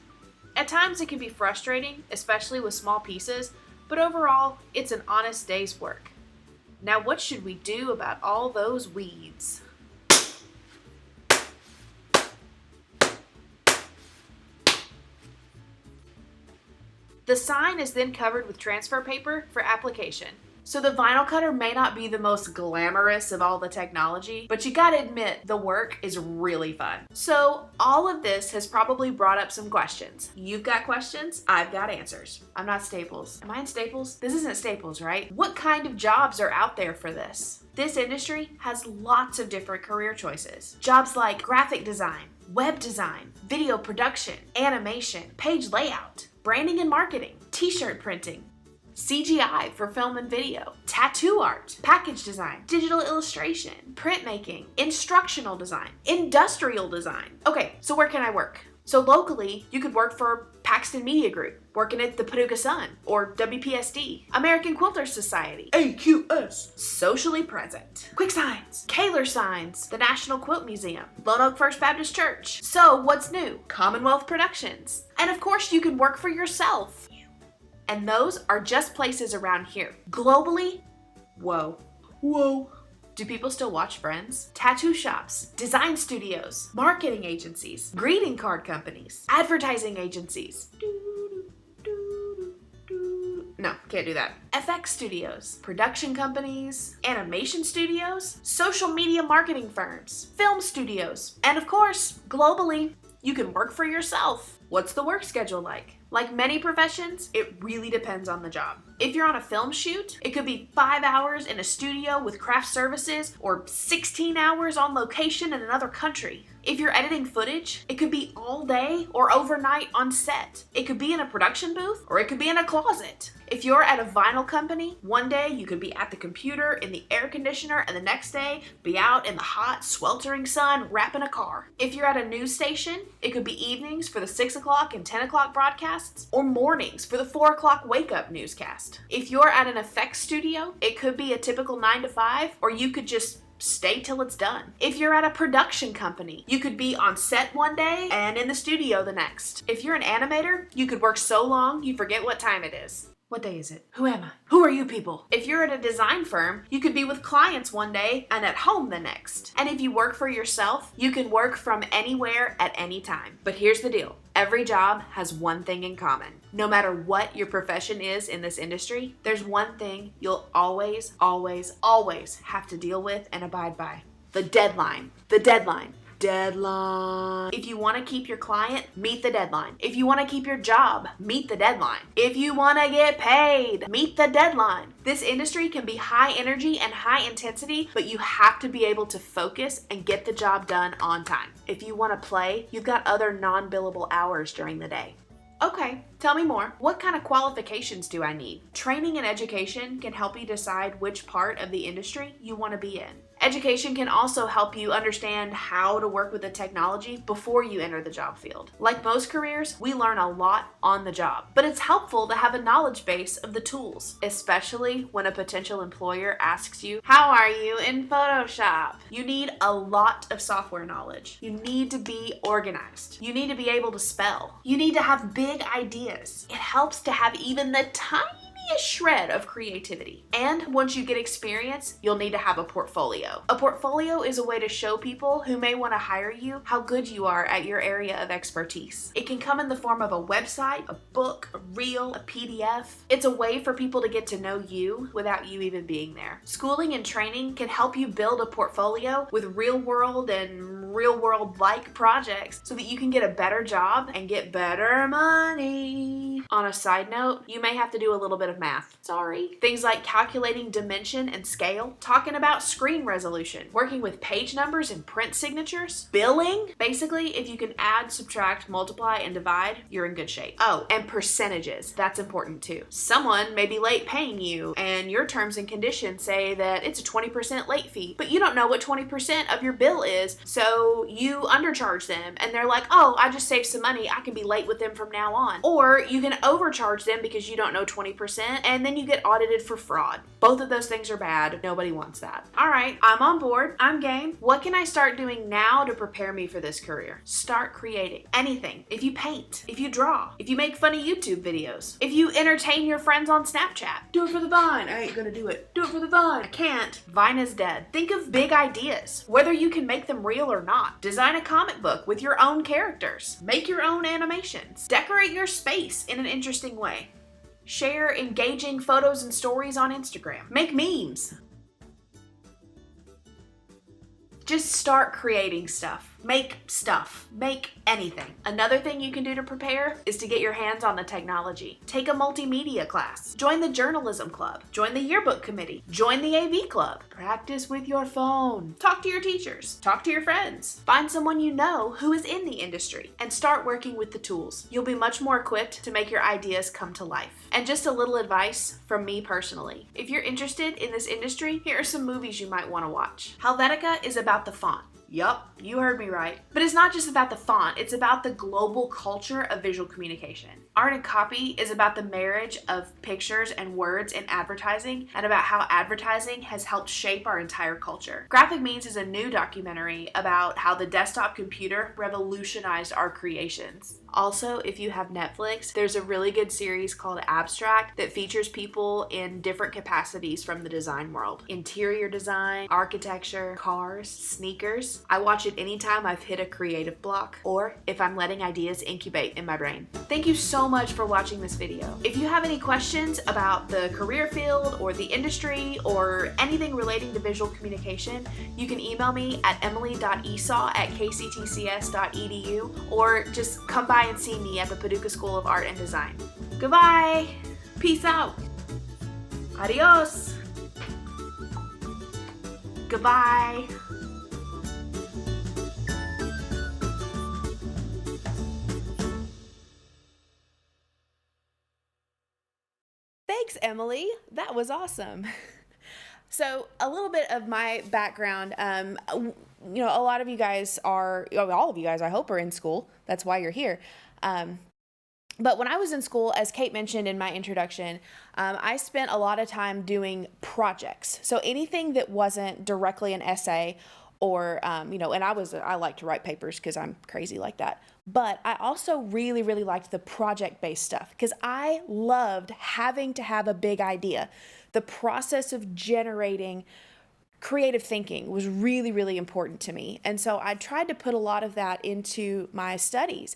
At times it can be frustrating, especially with small pieces, but overall, it's an honest day's work. Now what should we do about all those weeds? The sign is then covered with transfer paper for application. So the vinyl cutter may not be the most glamorous of all the technology, but you gotta admit the work is really fun. So all of this has probably brought up some questions. You've got questions, I've got answers. I'm not Staples. Am I in Staples? This isn't Staples, right? What kind of jobs are out there for this? This industry has lots of different career choices. Jobs like graphic design, web design, video production, animation, page layout, branding and marketing, t-shirt printing. CGI for film and video, tattoo art, package design, digital illustration, printmaking, instructional design, industrial design. Okay, so where can I work? So locally, you could work for Paxton Media Group, working at the Paducah Sun, or WPSD, American Quilters Society, AQS, Socially Present, Quick Signs, Kaler Signs, the National Quilt Museum, Lone Oak First Baptist Church. So what's new? Commonwealth Productions. And of course, you can work for yourself. And those are just places around here. Globally, whoa. Do people still watch Friends? Tattoo shops, design studios, marketing agencies, greeting card companies, advertising agencies. No, can't do that. FX studios, production companies, animation studios, social media marketing firms, film studios, and of course, globally, you can work for yourself. What's the work schedule like? Like many professions, it really depends on the job. If you're on a film shoot, it could be 5 hours in a studio with craft services or 16 hours on location in another country. If you're editing footage, it could be all day or overnight on set. It could be in a production booth or it could be in a closet. If you're at a vinyl company, one day you could be at the computer in the air conditioner and the next day be out in the hot, sweltering sun wrapping a car. If you're at a news station, it could be evenings for the 6 o'clock and 10 o'clock broadcasts or mornings for the 4 o'clock wake up newscast. If you're at an effects studio, it could be a typical 9 to 5 or you could just stay till it's done. If you're at a production company, you could be on set one day and in the studio the next. If you're an animator, you could work so long you forget what time it is. What day is it? Who am I? Who are you people? If you're at a design firm, you could be with clients one day and at home the next. And if you work for yourself, you can work from anywhere at any time. But here's the deal. Every job has one thing in common. No matter what your profession is in this industry, there's one thing you'll always have to deal with and abide by. The deadline. Deadline. If you want to keep your client, meet the deadline. If you want to keep your job, meet the deadline. If you want to get paid, meet the deadline. This industry can be high energy and high intensity, but you have to be able to focus and get the job done on time. If you want to play, you've got other non-billable hours during the day. Okay, tell me more. What kind of qualifications do I need? Training and education can help you decide which part of the industry you want to be in. Education can also help you understand how to work with the technology before you enter the job field. Like most careers, we learn a lot on the job, but it's helpful to have a knowledge base of the tools, especially when a potential employer asks you, "How are you in Photoshop?" You need a lot of software knowledge. You need to be organized. You need to be able to spell. You need to have big ideas. It helps to have even the tiniest shred of creativity. And once you get experience, you'll need to have a portfolio. A portfolio is a way to show people who may want to hire you how good you are at your area of expertise. It can come in the form of a website, a book, a reel, a PDF. It's a way for people to get to know you without you even being there. Schooling and training can help you build a portfolio with real world like projects so that you can get a better job and get better money. On a side note, you may have to do a little bit of math. Sorry. Things like calculating dimension and scale, talking about screen resolution, working with page numbers and print signatures, billing. Basically, if you can add, subtract, multiply, and divide, you're in good shape. Oh, and percentages. That's important too. Someone may be late paying you, and your terms and conditions say that it's a 20% late fee, but you don't know what 20% of your bill is, so you undercharge them, and they're like, "Oh, I just saved some money. I can be late with them from now on." Or you can overcharge them because you don't know 20%, and then you get audited for fraud. Both of those things are bad. Nobody wants that. All right, I'm on board. I'm game. What can I start doing now to prepare me for this career? Start creating. Anything. If you paint, if you draw, if you make funny YouTube videos, if you entertain your friends on Snapchat, do it for the Vine. I ain't gonna do it. Do it for the Vine. I can't. Vine is dead. Think of big ideas, whether you can make them real or not. Design a comic book with your own characters. Make your own animations. Decorate your space in an interesting way. Share engaging photos and stories on Instagram. Make memes. Just start creating stuff. Make stuff. Make anything. Another thing you can do to prepare is to get your hands on the technology. Take a multimedia class. Join the journalism club. Join the yearbook committee. Join the AV club. Practice with your phone. Talk to your teachers. Talk to your friends. Find someone you know who is in the industry and start working with the tools. You'll be much more equipped to make your ideas come to life. And just a little advice from me personally. If you're interested in this industry, here are some movies you might want to watch. Helvetica is about the font. Yup, you heard me right. But it's not just about the font, it's about the global culture of visual communication. Art and Copy is about the marriage of pictures and words in advertising and about how advertising has helped shape our entire culture. Graphic Means is a new documentary about how the desktop computer revolutionized our creations. Also, if you have Netflix, there's a really good series called Abstract that features people in different capacities from the design world. Interior design, architecture, cars, sneakers. I watch it anytime I've hit a creative block or if I'm letting ideas incubate in my brain. Thank you so much for watching this video. If you have any questions about the career field or the industry or anything relating to visual communication, you can email me at emily.esau@kctcs.edu or just come by and see me at the Paducah School of Art and Design. Goodbye. Peace out. Adios. Goodbye. Thanks, Emily. That was awesome. So a little bit of my background, a lot of you guys all of you guys, I hope, are in school. That's why you're here. But when I was in school, as Kate mentioned in my introduction, I spent a lot of time doing projects. So anything that wasn't directly an essay or, and I like to write papers because I'm crazy like that. But I also really, really liked the project-based stuff because I loved having to have a big idea. The process of generating creative thinking was really, really important to me. And so I tried to put a lot of that into my studies.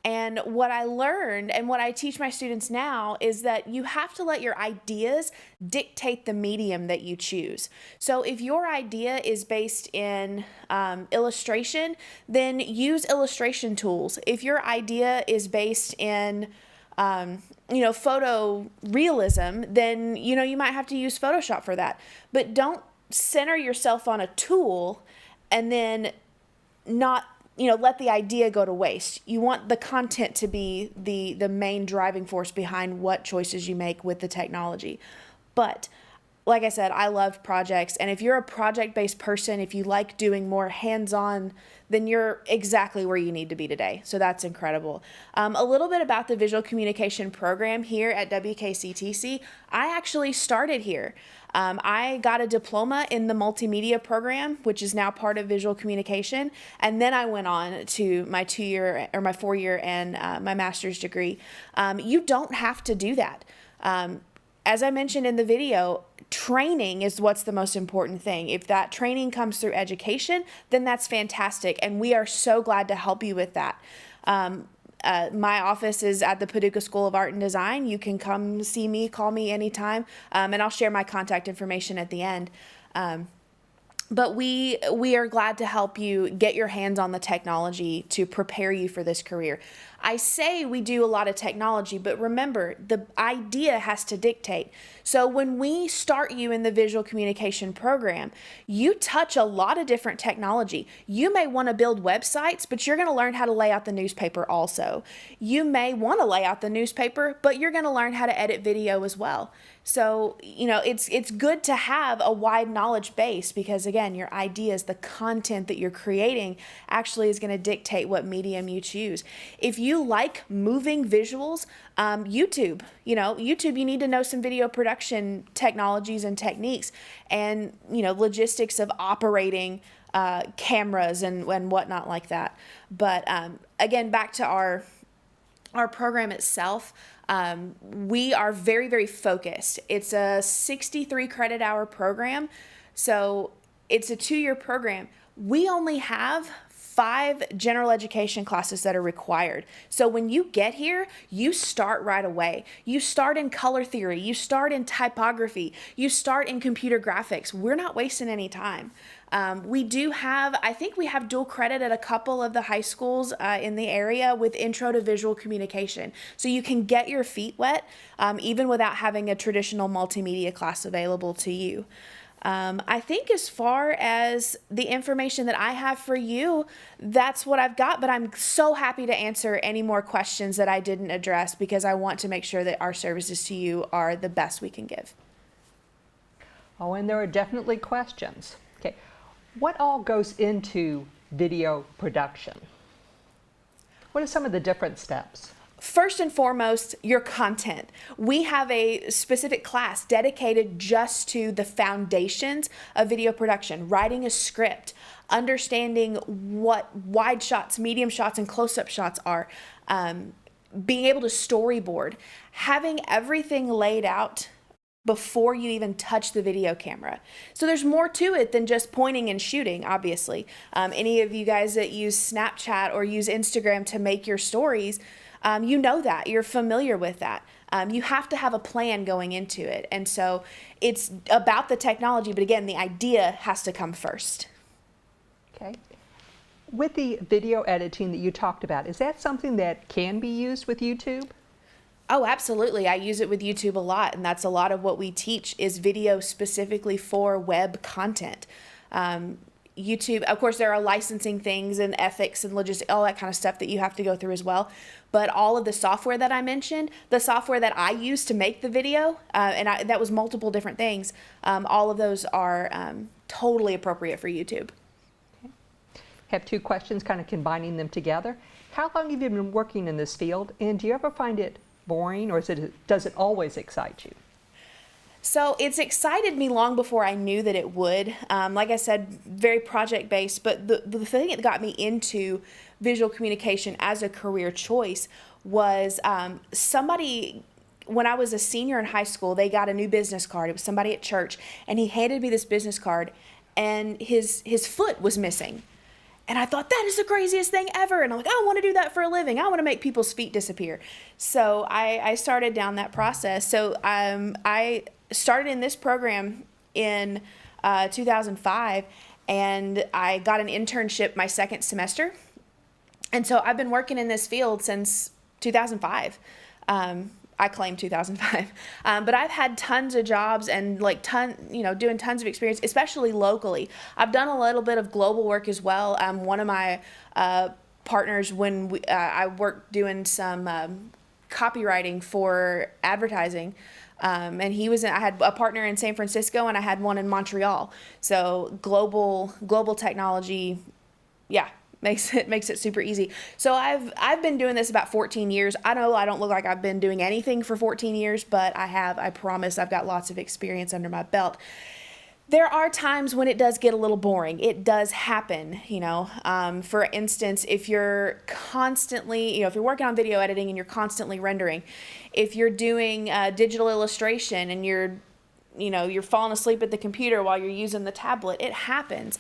And what I learned and what I teach my students now is that you have to let your ideas dictate the medium that you choose. So if your idea is based in illustration, then use illustration tools. If your idea is based in photo realism, then, you might have to use Photoshop for that. But don't center yourself on a tool and then not, let the idea go to waste. You want the content to be the main driving force behind what choices you make with the technology. But like I said, I love projects. And if you're a project-based person, if you like doing more hands-on, then you're exactly where you need to be today. So that's incredible. A little bit about the visual communication program here at WKCTC. I actually started here. I got a diploma in the multimedia program, which is now part of visual communication. And then I went on to my 4-year and my master's degree. You don't have to do that. As I mentioned in the video, training is what's the most important thing. If that training comes through education, then that's fantastic. And we are so glad to help you with that. My office is at the Paducah School of Art and Design. You can come see me, call me anytime, and I'll share my contact information at the end. But we are glad to help you get your hands on the technology to prepare you for this career. I say we do a lot of technology, but remember, the idea has to dictate. So when we start you in the visual communication program, you touch a lot of different technology. You may want to build websites, but you're going to learn how to lay out the newspaper also. You may want to lay out the newspaper, but you're going to learn how to edit video as well. So, it's good to have a wide knowledge base because, again, your ideas, the content that you're creating actually is going to dictate what medium you choose. If you like moving visuals, YouTube, you need to know some video production technologies and techniques and, logistics of operating cameras and whatnot like that. But again, back to our program itself. We are very, very focused. It's a 63 credit hour program. So it's a 2-year program. We only have 5 general education classes that are required. So when you get here, you start right away. You start in color theory, you start in typography, you start in computer graphics. We're not wasting any time. I think we have dual credit at a couple of the high schools in the area with Intro to Visual Communication. So you can get your feet wet even without having a traditional multimedia class available to you. I think as far as the information that I have for you, that's what I've got, but I'm so happy to answer any more questions that I didn't address because I want to make sure that our services to you are the best we can give. Oh, and there are definitely questions. Okay, what all goes into video production? What are some of the different steps? First and foremost, your content. We have a specific class dedicated just to the foundations of video production, writing a script, understanding what wide shots, medium shots, and close-up shots are, being able to storyboard, having everything laid out before you even touch the video camera. So there's more to it than just pointing and shooting, obviously. Any of you guys that use Snapchat or use Instagram to make your stories, you know that, you're familiar with that. You have to have a plan going into it. And so it's about the technology, but again, the idea has to come first. Okay. With the video editing that you talked about, is that something that can be used with YouTube? Oh, absolutely. I use it with YouTube a lot, and that's a lot of what we teach is video specifically for web content. YouTube, of course, there are licensing things and ethics and logistics, all that kind of stuff that you have to go through as well. But all of the software that I mentioned, the software that I use to make the video, that was multiple different things, all of those are totally appropriate for YouTube. Okay. Have 2 questions, kind of combining them together. How long have you been working in this field, and do you ever find it boring, or does it always excite you? So it's excited me long before I knew that it would. Like I said, very project-based, but the thing that got me into visual communication as a career choice was somebody, when I was a senior in high school, they got a new business card. It was somebody at church, and he handed me this business card, and his foot was missing. And I thought, that is the craziest thing ever. And I'm like, I want to do that for a living. I want to make people's feet disappear. So I started down that process. So I started in this program in 2005, and I got an internship my second semester. And so I've been working in this field since 2005. I claim 2005, but I've had tons of jobs and doing tons of experience, especially locally. I've done a little bit of global work as well. One of my partners, when I worked doing some copywriting for advertising, and I had a partner in San Francisco and I had one in Montreal. So global technology, yeah. Makes it super easy. So I've been doing this about 14 years. I know I don't look like I've been doing anything for 14 years, but I have. I promise I've got lots of experience under my belt. There are times when it does get a little boring. It does happen, For instance, if you're constantly, if you're working on video editing and you're constantly rendering, if you're doing digital illustration and you're falling asleep at the computer while you're using the tablet, it happens.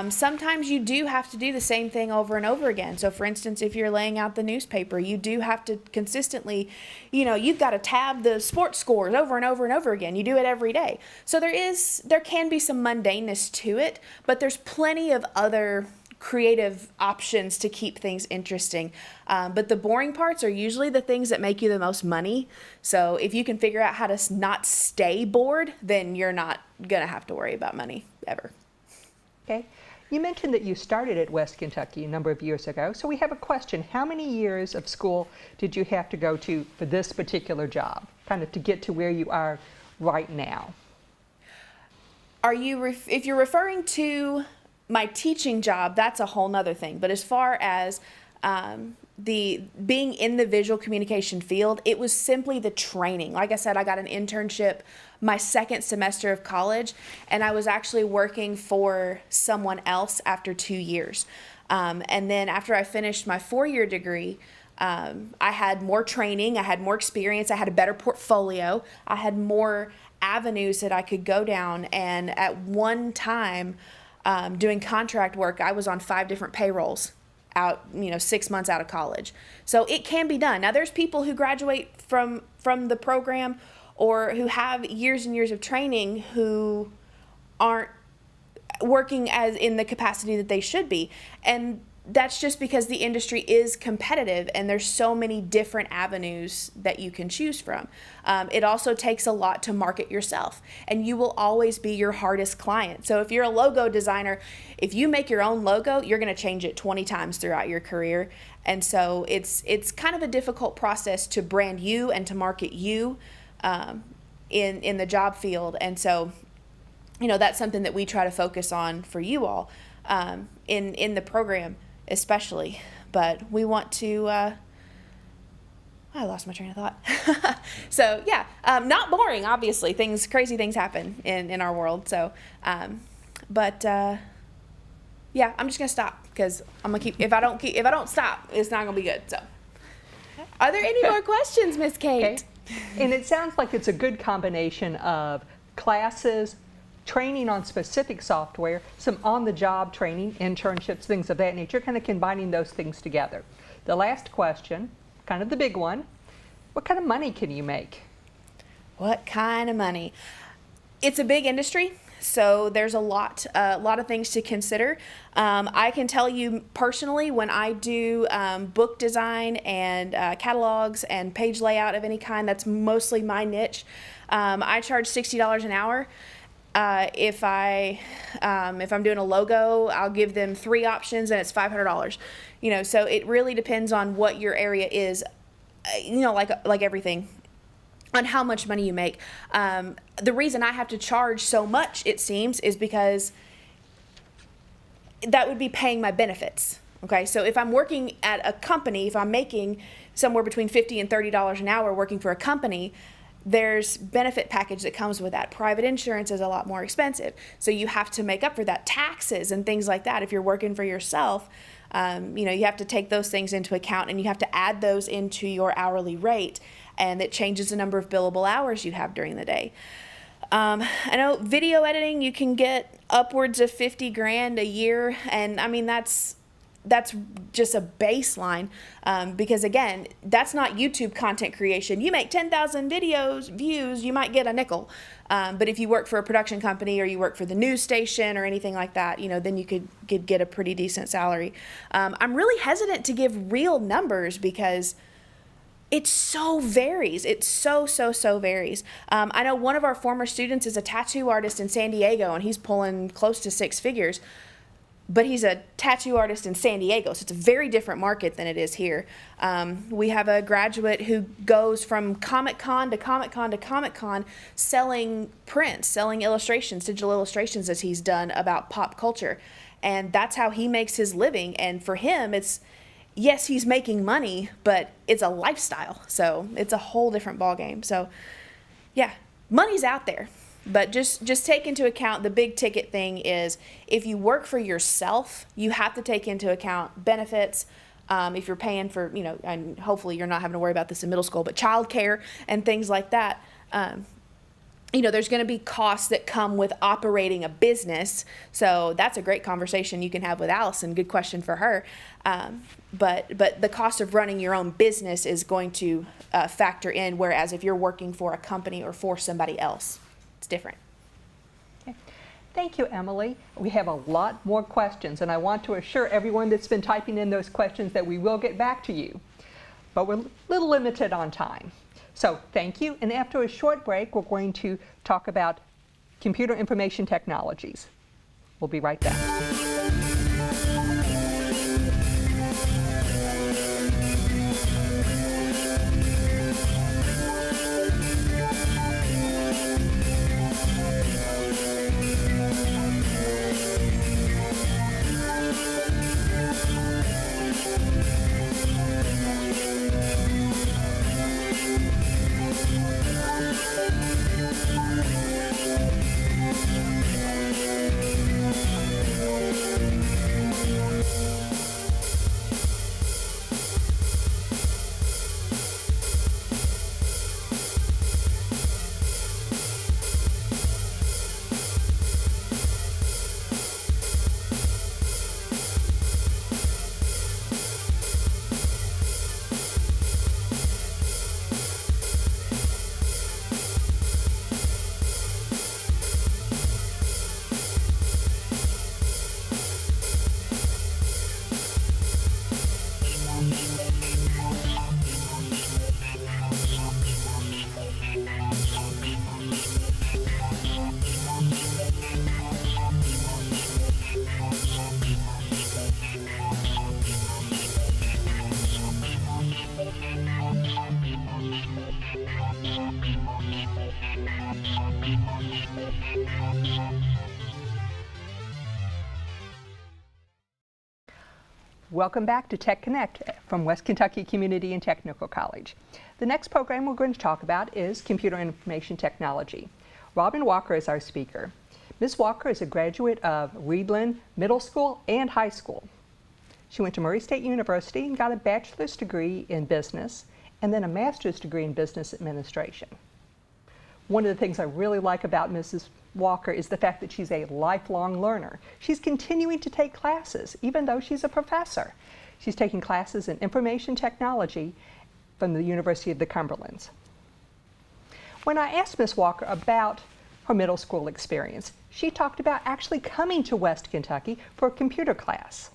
Sometimes you do have to do the same thing over and over again. So for instance, if you're laying out the newspaper, you do have to consistently, you've got to tab the sports scores over and over and over again. You do it every day. So there can be some mundaneness to it, but there's plenty of other creative options to keep things interesting. But the boring parts are usually the things that make you the most money. So if you can figure out how to not stay bored, then you're not going to have to worry about money ever. Okay. You mentioned that you started at West Kentucky a number of years ago. So we have a question. How many years of school did you have to go to for this particular job, kind of to get to where you are right now? If you're referring to my teaching job, that's a whole nother thing. But as far as the being in the visual communication field, it was simply the training. Like I said, I got an internship my second semester of college, and I was actually working for someone else after 2 years. And then after I finished my 4-year degree, I had more training, I had more experience, I had a better portfolio, I had more avenues that I could go down. And at one time, doing contract work. I was on 5 different payrolls out, 6 months out of college. So it can be done. Now there's people who graduate from the program or who have years and years of training who aren't working as in the capacity that they should be. And that's just because the industry is competitive and there's so many different avenues that you can choose from. It also takes a lot to market yourself, and you will always be your hardest client. So if you're a logo designer, if you make your own logo, you're going to change it 20 times throughout your career. And so it's kind of a difficult process to brand you and to market you in the job field. And so, that's something that we try to focus on for you all in the program especially. But we want to I lost my train of thought. So yeah, not boring, obviously. Crazy things happen in our world. So yeah, I'm just gonna stop because I'm gonna keep if I don't stop, it's not gonna be good. So are there any more questions, Miss Kate? Okay. And it sounds like it's a good combination of classes, training on specific software, some on-the-job training, internships, things of that nature, kind of combining those things together. The last question, kind of the big one, what kind of money can you make? What kind of money? It's a big industry, so there's a lot of things to consider. I can tell you personally, when I do book design and catalogs and page layout of any kind, that's mostly my niche. I charge $60 an hour. If I'm doing a logo, I'll give them 3 options and it's $500. So it really depends on what your area is. Like everything, on how much money you make. The reason I have to charge so much, it seems, is because that would be paying my benefits. Okay, so if I'm working at a company, if I'm making somewhere between $50 and $30 an hour working for a company, there's benefit package that comes with that. Private insurance is a lot more expensive, so you have to make up for that. Taxes and things like that. If you're working for yourself, you have to take those things into account, and you have to add those into your hourly rate, and it changes the number of billable hours you have during the day. I know video editing, you can get upwards of $50,000 a year, and I mean that's just a baseline, because again, that's not YouTube content creation. You make 10,000 views, you might get a nickel. But if you work for a production company or you work for the news station or anything like that, then you could get a pretty decent salary. I'm really hesitant to give real numbers because it so varies. It so varies. I know one of our former students is a tattoo artist in San Diego, and he's pulling close to 6 figures. But he's a tattoo artist in San Diego, so it's a very different market than it is here. We have a graduate who goes from Comic-Con to Comic-Con to Comic-Con selling prints, selling illustrations, digital illustrations as he's done about pop culture. And that's how he makes his living. And for him, yes, he's making money, but it's a lifestyle. So it's a whole different ballgame. So yeah, money's out there. But just take into account the big ticket thing is if you work for yourself, you have to take into account benefits. If you're paying for, and hopefully you're not having to worry about this in middle school, but childcare and things like that. There's going to be costs that come with operating a business. So that's a great conversation you can have with Allison. Good question for her. But the cost of running your own business is going to factor in, whereas if you're working for a company or for somebody else, it's different. Okay. Thank you, Emily. We have a lot more questions, and I want to assure everyone that's been typing in those questions that we will get back to you. But we're a little limited on time. So thank you, and after a short break, we're going to talk about computer information technologies. We'll be right back. Welcome back to Tech Connect from West Kentucky Community and Technical College. The next program we're going to talk about is Computer Information Technology. Robin Walker is our speaker. Ms. Walker is a graduate of Reedland Middle School and High School. She went to Murray State University and got a bachelor's degree in business and then a master's degree in business administration. One of the things I really like about Mrs. Walker is the fact that she's a lifelong learner. She's continuing to take classes, even though she's a professor. She's taking classes in information technology from the University of the Cumberlands. When I asked Ms. Walker about her middle school experience, she talked about actually coming to West Kentucky for a computer class,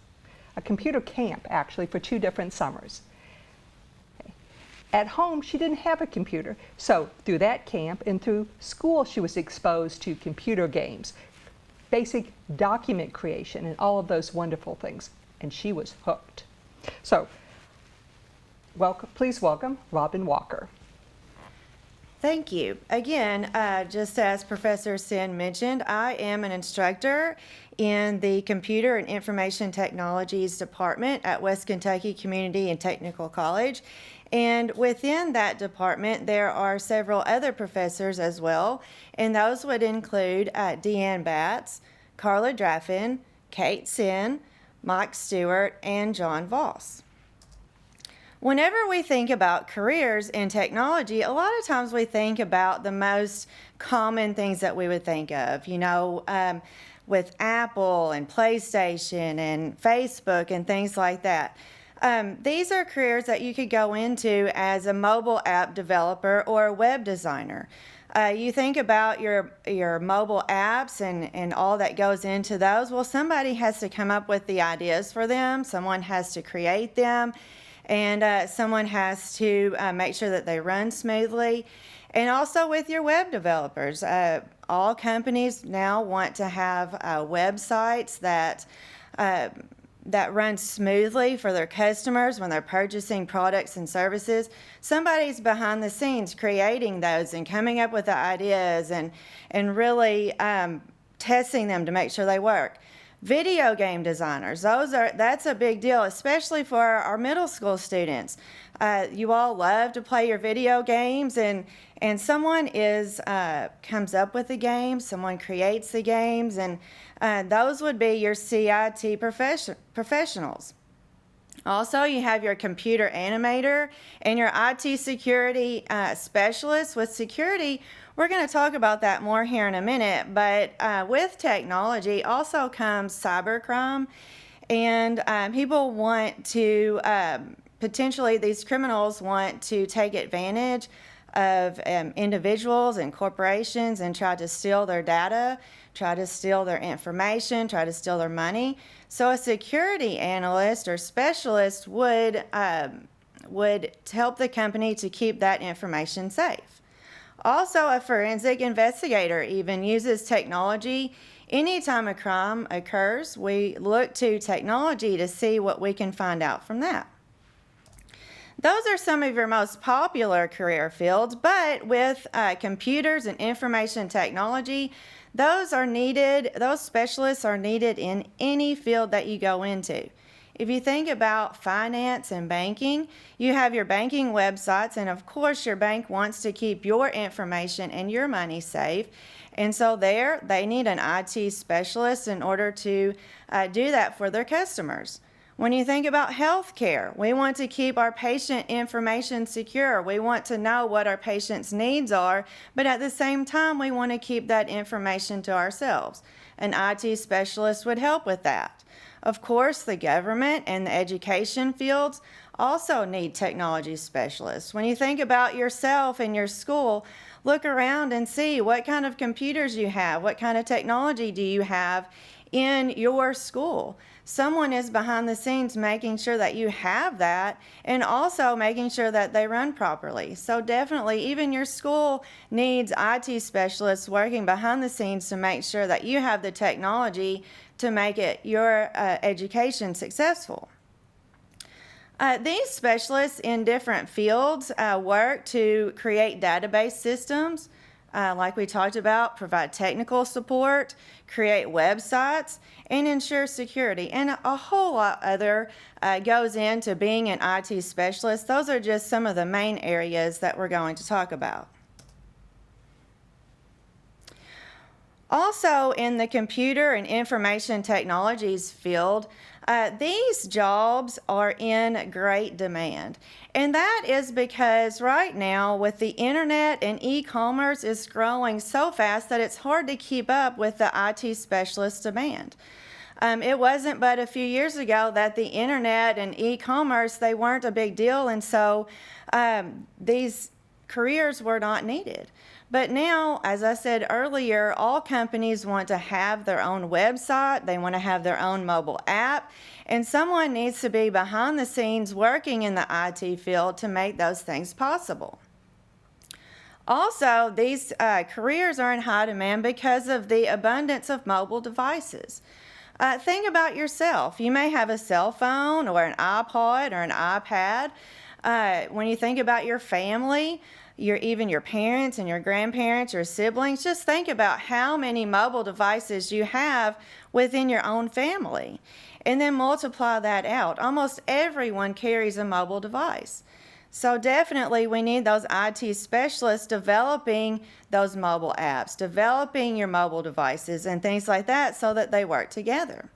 a computer camp actually for 2 different summers. At home, she didn't have a computer, so through that camp and through school, she was exposed to computer games, basic document creation, and all of those wonderful things, and she was hooked. So, please welcome Robin Walker. Thank you. Again, just as Professor Sin mentioned, I am an instructor in the Computer and Information Technologies Department at West Kentucky Community and Technical College. And within that department, there are several other professors as well, and those would include Deanne Batts, Carla Draffin, Kate Sin, Mike Stewart, and John Voss. Whenever we think about careers in technology, a lot of times we think about the most common things that we would think of, with Apple and PlayStation and Facebook and things like that. These are careers that you could go into as a mobile app developer or a web designer. You think about your mobile apps and all that goes into those. Well, somebody has to come up with the ideas for them. Someone has to create them. And someone has to make sure that they run smoothly. And also with your web developers, all companies now want to have websites that run smoothly for their customers when they're purchasing products and services. Somebody's behind the scenes creating those and coming up with the ideas and really testing them to make sure they work. Video game designers, that's a big deal, especially for our middle school students. You all love to play your video games, and someone comes up with the games, someone creates the games, and those would be your CIT professionals. Also, you have your computer animator and your IT security specialist. With security, we're going to talk about that more here in a minute, but with technology also comes cybercrime, and people want to, potentially these criminals want to take advantage of individuals and corporations and try to steal their data, try to steal their information, try to steal their money. So a security analyst or specialist would help the company to keep that information safe. Also, a forensic investigator even uses technology. Anytime a crime occurs, we look to technology to see what we can find out from that. Those are some of your most popular career fields, but with computers and information technology, those specialists are needed in any field that you go into. If you think about finance and banking, you have your banking websites, and of course your bank wants to keep your information and your money safe. And so they need an IT specialist in order to do that for their customers. When you think about healthcare, we want to keep our patient information secure. We want to know what our patients' needs are, but at the same time, we want to keep that information to ourselves. An IT specialist would help with that. Of course, the government and the education fields also need technology specialists. When you think about yourself and your school, look around and see what kind of computers you have, what kind of technology do you have in your school. Someone is behind the scenes making sure that you have that and also making sure that they run properly. So definitely, even your school needs IT specialists working behind the scenes to make sure that you have the technology to make your education successful. These specialists in different fields work to create database systems, like we talked about, provide technical support, create websites, and ensure security. And a whole lot other goes into being an IT specialist. Those are just some of the main areas that we're going to talk about. Also, in the computer and information technologies field, these jobs are in great demand. And that is because right now, with the internet and e-commerce is growing so fast that it's hard to keep up with the IT specialist demand. It wasn't but a few years ago that the internet and e-commerce, they weren't a big deal, and so these careers were not needed. But now, as I said earlier, all companies want to have their own website, they want to have their own mobile app, and someone needs to be behind the scenes working in the IT field to make those things possible. Also, these careers are in high demand because of the abundance of mobile devices. Think about yourself. You may have a cell phone or an iPod or an iPad. When you think about your family, even your parents and your grandparents, your siblings, just think about how many mobile devices you have within your own family. And then multiply that out. Almost everyone carries a mobile device. So definitely we need those IT specialists developing those mobile apps, developing your mobile devices and things like that so that they work together.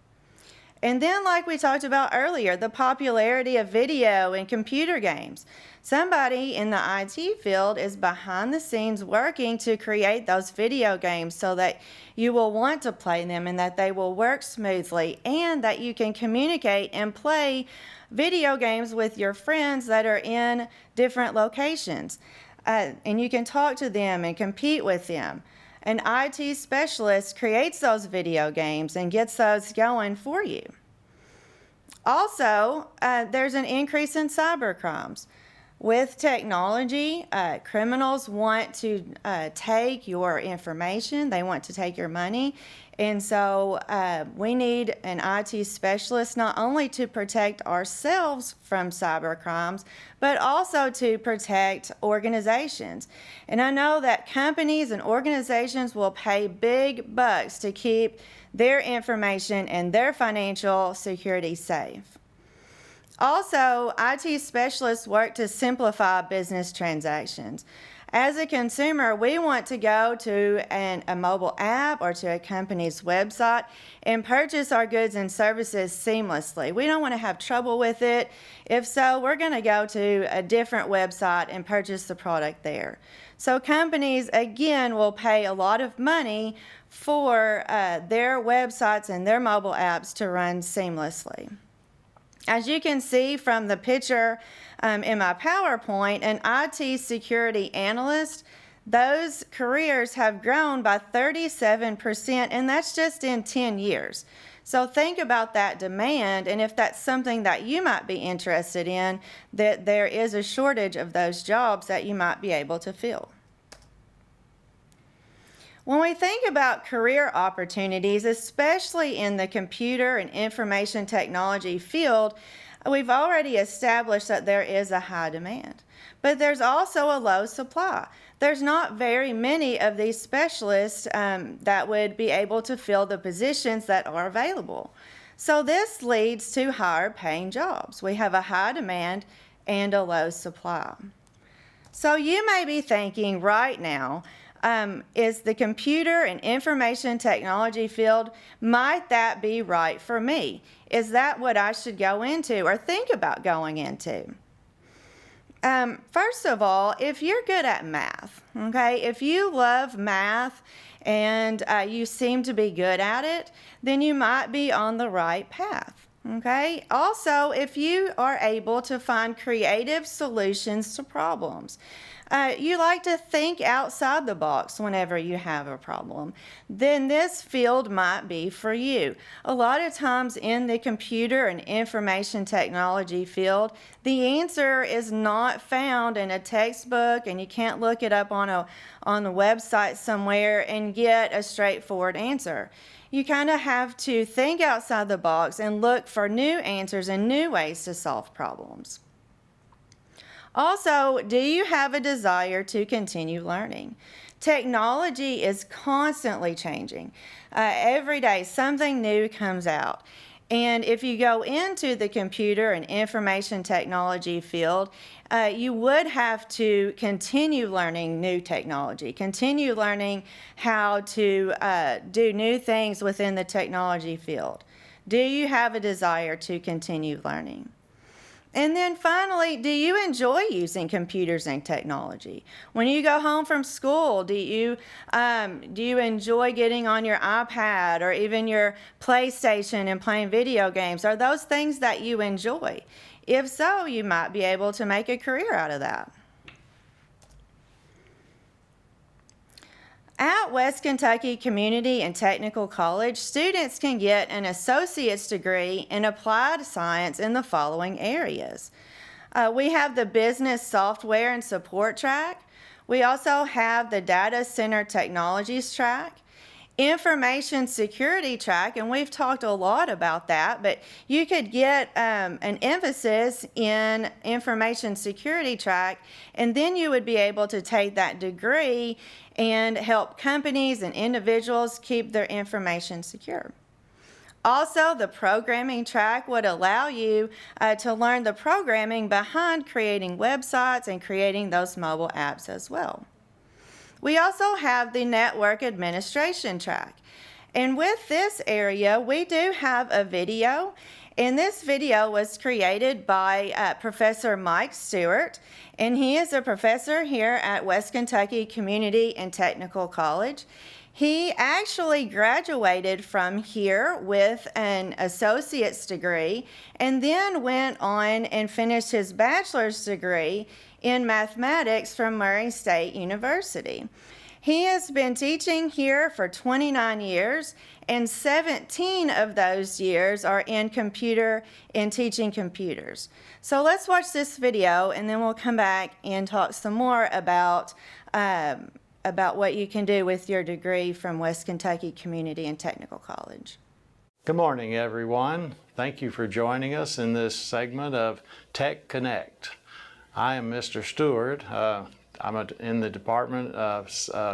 And then, like we talked about earlier, the popularity of video and computer games. Somebody in the IT field is behind the scenes working to create those video games so that you will want to play them and that they will work smoothly and that you can communicate and play video games with your friends that are in different locations. And you can talk to them and compete with them. An IT specialist creates those video games and gets those going for you. Also, there's an increase in cyber crimes. With technology, criminals want to take your information, they want to take your money, and so we need an IT specialist not only to protect ourselves from cyber crimes, but also to protect organizations. And I know that companies and organizations will pay big bucks to keep their information and their financial security safe. Also, IT specialists work to simplify business transactions. As a consumer, we want to go to a mobile app or to a company's website and purchase our goods and services seamlessly. We don't want to have trouble with it. If so, we're going to go to a different website and purchase the product there. So companies, again, will pay a lot of money for their websites and their mobile apps to run seamlessly. As you can see from the picture in my PowerPoint, an IT security analyst, those careers have grown by 37%, and that's just in 10 years. So think about that demand, and if that's something that you might be interested in, that there is a shortage of those jobs that you might be able to fill. When we think about career opportunities, especially in the computer and information technology field, we've already established that there is a high demand, but there's also a low supply. There's not very many of these specialists that would be able to fill the positions that are available. So this leads to higher paying jobs. We have a high demand and a low supply. So you may be thinking right now, is the computer and information technology field, might that be right for me? Is that what I should go into or think about going into? First of all, if you're good at math, okay, if you love math and you seem to be good at it, then you might be on the right path. Okay. Also, if you are able to find creative solutions to problems, you like to think outside the box whenever you have a problem, then this field might be for you. A lot of times in the computer and information technology field, the answer is not found in a textbook, and you can't look it up on a website somewhere and get a straightforward answer. You kind of have to think outside the box and look for new answers and new ways to solve problems. Also, do you have a desire to continue learning? Technology is constantly changing. Every day something new comes out. And if you go into the computer and information technology field, you would have to continue learning new technology, continue learning how to do new things within the technology field. Do you have a desire to continue learning? And then finally, do you enjoy using computers and technology? When you go home from school, do you enjoy getting on your iPad or even your PlayStation and playing video games? Are those things that you enjoy? If so, you might be able to make a career out of that. At West Kentucky Community and Technical College, students can get an associate's degree in applied science in the following areas. We have the business software and support track. We also have the data center technologies track, information security track, and we've talked a lot about that, but you could get an emphasis in information security track, and then you would be able to take that degree and help companies and individuals keep their information secure. Also, the programming track would allow you to learn the programming behind creating websites and creating those mobile apps as well. We also have the network administration track. And with this area, we do have a video. And this video was created by Professor Mike Stewart, and he is a professor here at West Kentucky Community and Technical College. He actually graduated from here with an associate's degree and then went on and finished his bachelor's degree in mathematics from Murray State University. He has been teaching here for 29 years, and 17 of those years are in teaching computers. So let's watch this video, and then we'll come back and talk some more about what you can do with your degree from West Kentucky Community and Technical College. Good morning, everyone. Thank you for joining us in this segment of Tech Connect. I am Mr. Stewart. I'm in the Department of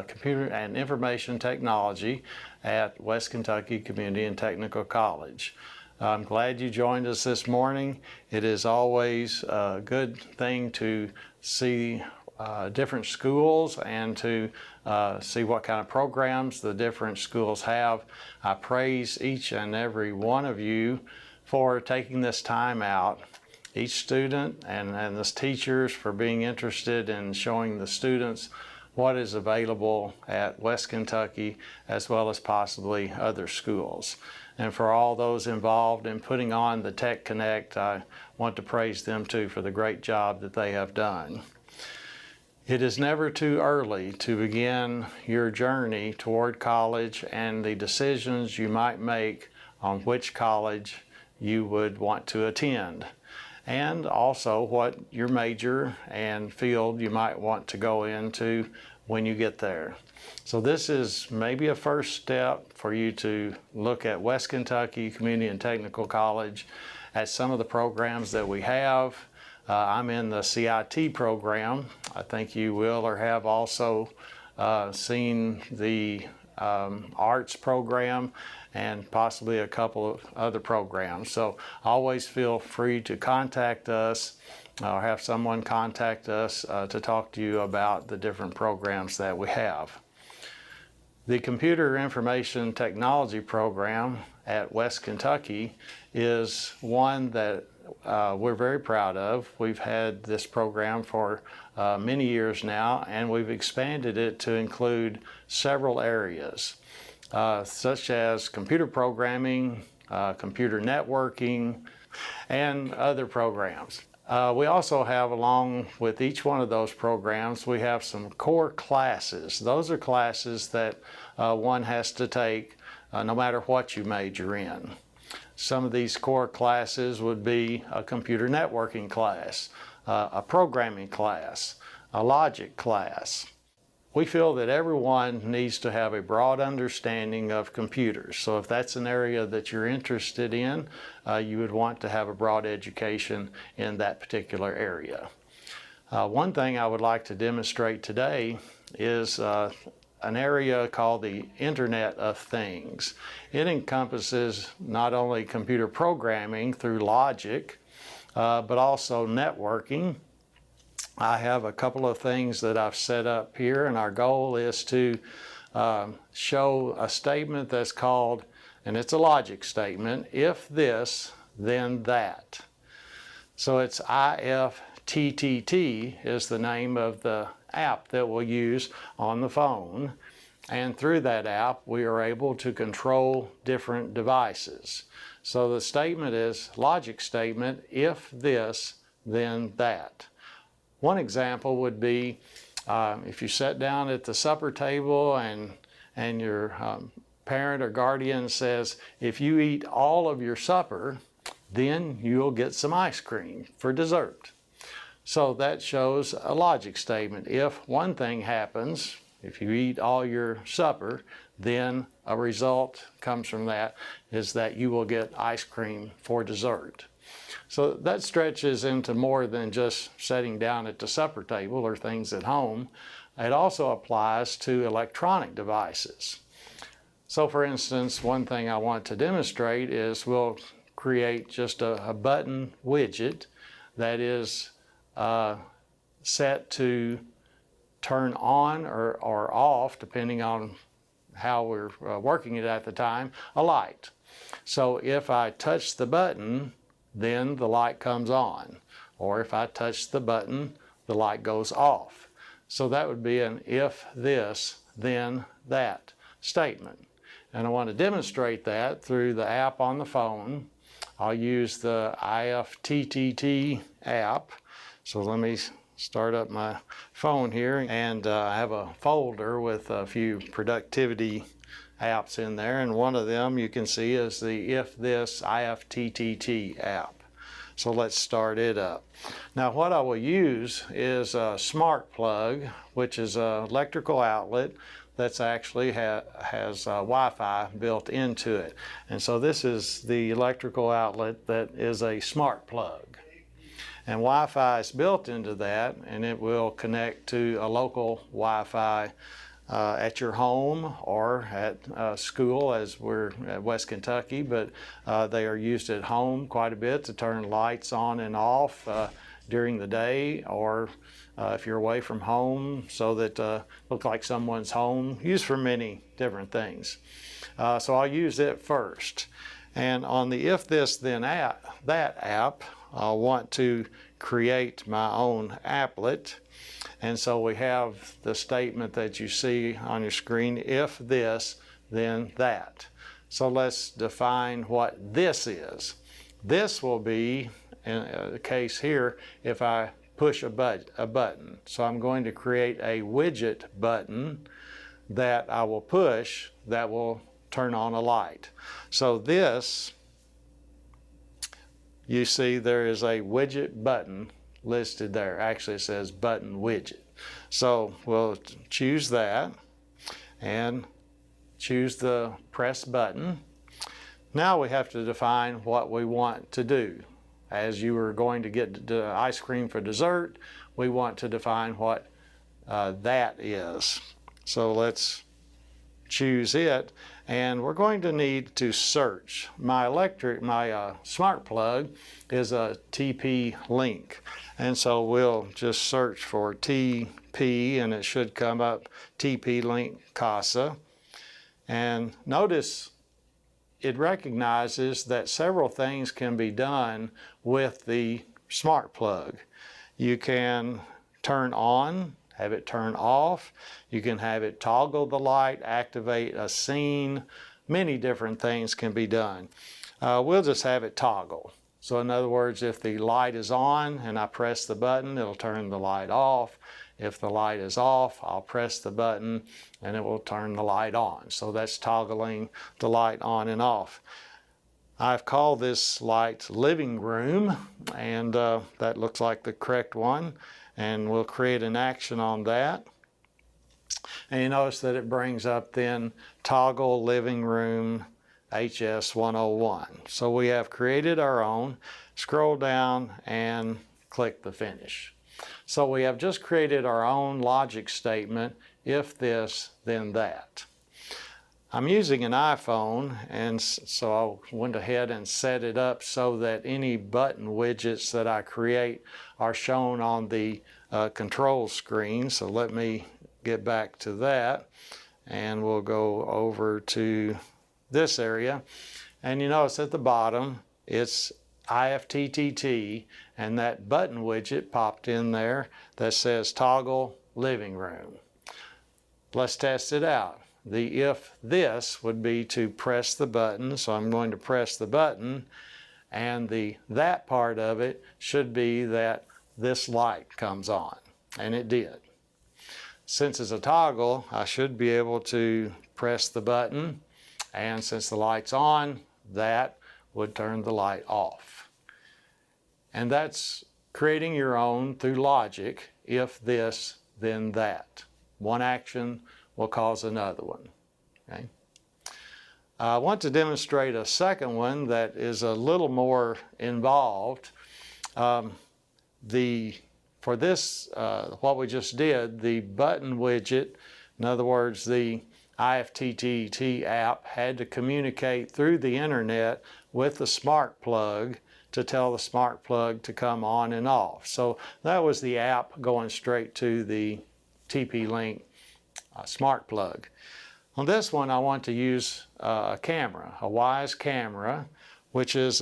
Computer and Information Technology at West Kentucky Community and Technical College. I'm glad you joined us this morning. It is always a good thing to see different schools and to see what kind of programs the different schools have. I praise each and every one of you for taking this time out. Each student and the teachers for being interested in showing the students what is available at West Kentucky as well as possibly other schools. And for all those involved in putting on the Tech Connect, I want to praise them too for the great job that they have done. It is never too early to begin your journey toward college and the decisions you might make on which college you would want to attend, and also what your major and field you might want to go into when you get there. So this is maybe a first step for you to look at West Kentucky Community and Technical College, at some of the programs that we have. I'm in the CIT program. I think you will or have also seen the arts program and possibly a couple of other programs. So always feel free to contact us or have someone contact us to talk to you about the different programs that we have. The Computer Information Technology program at West Kentucky is one that we're very proud of. We've had this program for many years now, and we've expanded it to include several areas, such as computer programming, computer networking, and other programs. We also have, along with each one of those programs, we have some core classes. Those are classes that one has to take no matter what you major in. Some of these core classes would be a computer networking class, a programming class, a logic class. We feel that everyone needs to have a broad understanding of computers. So if that's an area that you're interested in, you would want to have a broad education in that particular area. One thing I would like to demonstrate today is an area called the Internet of Things. It encompasses not only computer programming through logic, but also networking. I have a couple of things that I've set up here, and our goal is to show a statement that's called, and it's a logic statement, if this, then that. So it's IFTTT is the name of the app that we'll use on the phone, and through that app we are able to control different devices. So the statement is logic statement, if this, then that. One example would be if you sat down at the supper table and your parent or guardian says, if you eat all of your supper, then you'll get some ice cream for dessert. So that shows a logic statement. If one thing happens, if you eat all your supper, then a result comes from that is that you will get ice cream for dessert. So that stretches into more than just sitting down at the supper table or things at home. It also applies to electronic devices. So for instance, one thing I want to demonstrate is we'll create just a button widget that is set to turn on or off, depending on how we're working it at the time, a light. So if I touch the button, then the light comes on. Or if I touch the button, the light goes off. So that would be an if this, then that statement. And I want to demonstrate that through the app on the phone. I'll use the IFTTT app. So let me start up my phone here, and I have a folder with a few productivity apps in there, and one of them you can see is the If This IFTTT app. So let's start it up. Now what I will use is a smart plug, which is an electrical outlet that's actually has Wi-Fi built into it. And so this is the electrical outlet that is a smart plug. And Wi-Fi is built into that, and it will connect to a local Wi-Fi at your home or at school, as we're at West Kentucky, but they are used at home quite a bit to turn lights on and off during the day, or if you're away from home, so that look like someone's home, used for many different things. So I'll use it first. And on the If This Then That app, I'll want to create my own applet. And so we have the statement that you see on your screen, if this, then that. So let's define what this is. This will be, in the case here, if I push a button. So I'm going to create a widget button that I will push that will turn on a light. So this, you see there is a widget button listed there. Actually it says button widget. So we'll choose that and choose the press button. Now we have to define what we want to do. As you are going to get the ice cream for dessert, we want to define what that is. So let's choose it, and we're going to need to search. My smart plug is a TP link, and so we'll just search for TP, and it should come up TP link CASA. And notice it recognizes that several things can be done with the smart plug. You can turn on, have it turn off. You can have it toggle the light, activate a scene. Many different things can be done. We'll just have it toggle. So in other words, if the light is on and I press the button, it'll turn the light off. If the light is off, I'll press the button and it will turn the light on. So that's toggling the light on and off. I've called this light living room, and that looks like the correct one. And we'll create an action on that. And you notice that it brings up then toggle living room HS 101. So we have created our own. Scroll down and click the finish. So we have just created our own logic statement, if this, then that. I'm using an iPhone, and so I went ahead and set it up so that any button widgets that I create are shown on the control screen. So let me get back to that, and we'll go over to this area. And you notice at the bottom, it's IFTTT, and that button widget popped in there that says toggle living room. Let's test it out. The if this would be to press the button, so I'm going to press the button, and the that part of it should be that this light comes on, and it did. Since it's a toggle, I should be able to press the button, and since the light's on, that would turn the light off. And that's creating your own through logic, if this, then that. One action will cause another one. Okay? I want to demonstrate a second one that is a little more involved. For this, what we just did, the button widget, in other words, the IFTTT app had to communicate through the internet with the smart plug to tell the smart plug to come on and off. So that was the app going straight to the TP-Link smart plug. On this one, I want to use a camera, a WISE camera, which is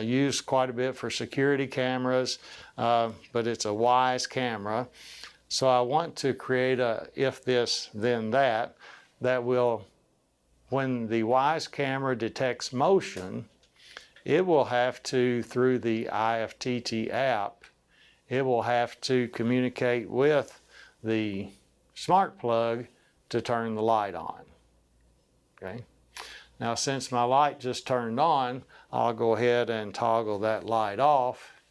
used quite a bit for security cameras, but it's a WISE camera. So I want to create a if this, then that, that will, when the WISE camera detects motion, it will have to, through the IFTT app, it will have to communicate with the smart plug to turn the light on. Okay. Now, since my light just turned on, I'll go ahead and toggle that light off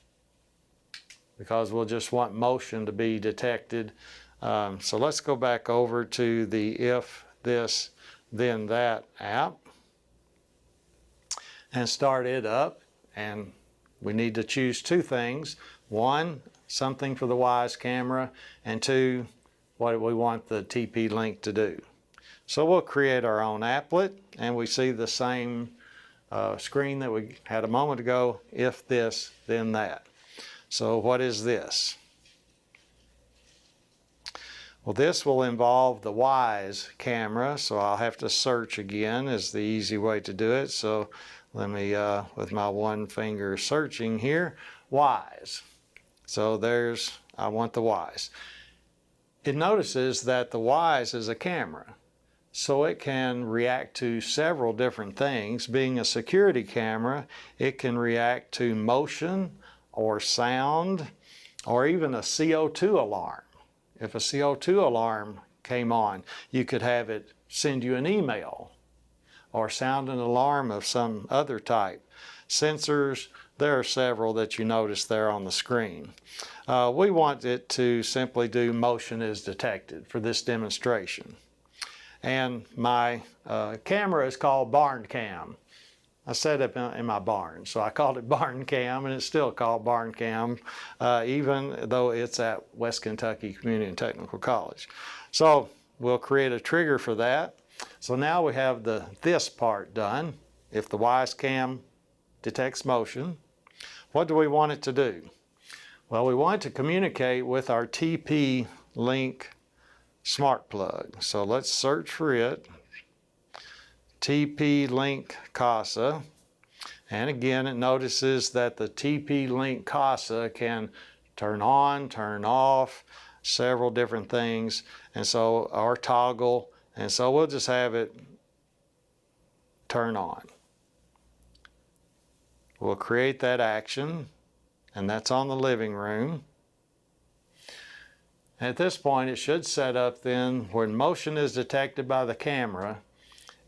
because we'll just want motion to be detected. So let's go back over to the if this, then that app and start it up. And we need to choose two things. One, something for the WISE camera, and two, what we want the TP-Link to do. So we'll create our own applet, and we see the same screen that we had a moment ago, if this, then that. So what is this? Well, this will involve the WISE camera, so I'll have to search again is the easy way to do it. So let me, with my one finger searching here, WISE. So there's, I want the WISE. It notices that the WISE is a camera, so it can react to several different things. Being a security camera, it can react to motion or sound or even a CO2 alarm. If a CO2 alarm came on, you could have it send you an email or sound an alarm of some other type. Sensors, there are several that you notice there on the screen. We want it to simply do motion is detected for this demonstration. And my camera is called Barn Cam. I set it in my barn, so I called it Barn Cam, and it's still called Barn Cam, even though it's at West Kentucky Community and Technical College. So we'll create a trigger for that. So now we have this part done. If the WISE cam detects motion, what do we want it to do? Well, we want it to communicate with our TP-Link smart plug. So let's search for it. TP-Link CASA. And again, it notices that the TP-Link CASA can turn on, turn off, several different things. And so our toggle, and so we'll just have it turn on. We'll create that action, and that's on the living room. At this point, it should set up then when motion is detected by the camera,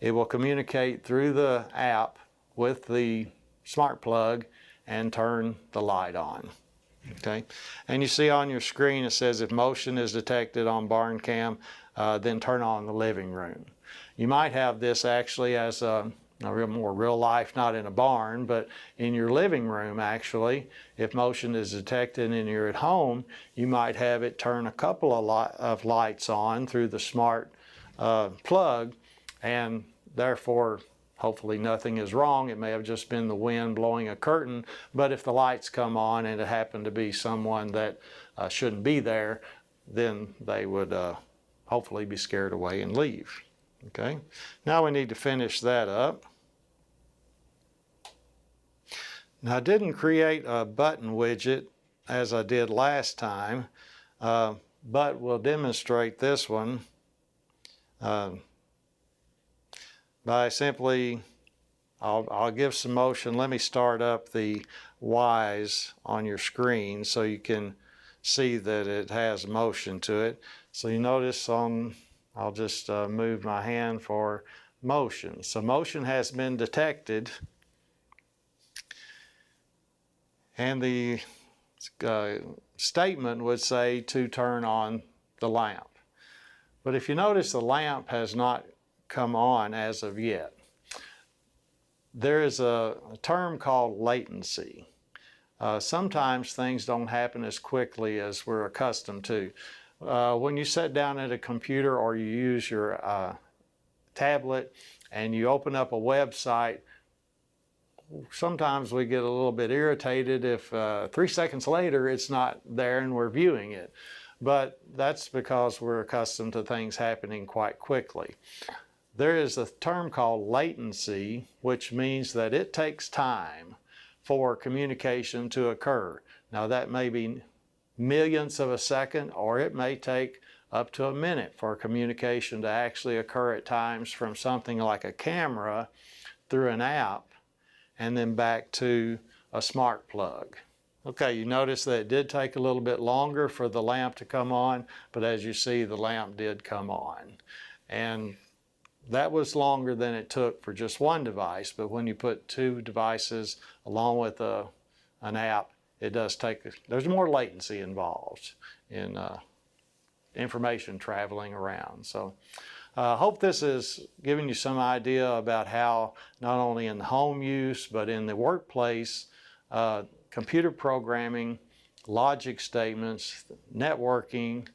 it will communicate through the app with the smart plug and turn the light on. Okay, and you see on your screen it says if motion is detected on Barn Cam, then turn on the living room. You might have this actually as a more real life, not in a barn, but in your living room actually. If motion is detected and you're at home, you might have it turn a couple of lights on through the smart plug, and therefore hopefully nothing is wrong. It may have just been the wind blowing a curtain, but if the lights come on and it happened to be someone that shouldn't be there, then they would hopefully be scared away and leave. Okay, now we need to finish that up. Now I didn't create a button widget as I did last time, but we'll demonstrate this one by simply, I'll give some motion. Let me start up the Y's on your screen so you can see that it has motion to it. So you notice I'll just move my hand for motion. So motion has been detected, and the statement would say to turn on the lamp. But if you notice, the lamp has not come on as of yet. There is a term called latency. Sometimes things don't happen as quickly as we're accustomed to. When you sit down at a computer or you use your tablet and you open up a website, sometimes we get a little bit irritated if 3 seconds later it's not there and we're viewing it. But that's because we're accustomed to things happening quite quickly. There is a term called latency, which means that it takes time for communication to occur. Now that may be millionths of a second, or it may take up to a minute for communication to actually occur at times from something like a camera through an app and then back to a smart plug. Okay, you notice that it did take a little bit longer for the lamp to come on, but as you see, the lamp did come on. And that was longer than it took for just one device, but when you put 2 devices along with an app, it does take, there's more latency involved in information traveling around. So I hope this is giving you some idea about how not only in the home use, but in the workplace, computer programming, logic statements, networking,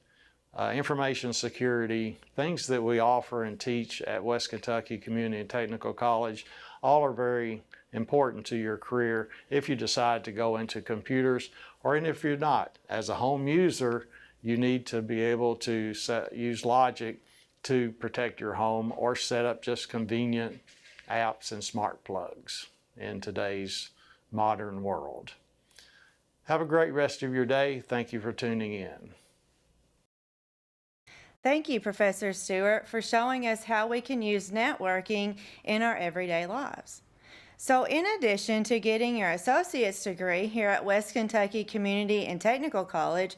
information security, things that we offer and teach at West Kentucky Community and Technical College, all are very important to your career if you decide to go into computers, or even if you're not. As a home user, you need to be able to use logic to protect your home or set up just convenient apps and smart plugs in today's modern world. Have a great rest of your day. Thank you for tuning in. Thank you, Professor Stewart, for showing us how we can use networking in our everyday lives. So in addition to getting your associate's degree here at West Kentucky Community and Technical College,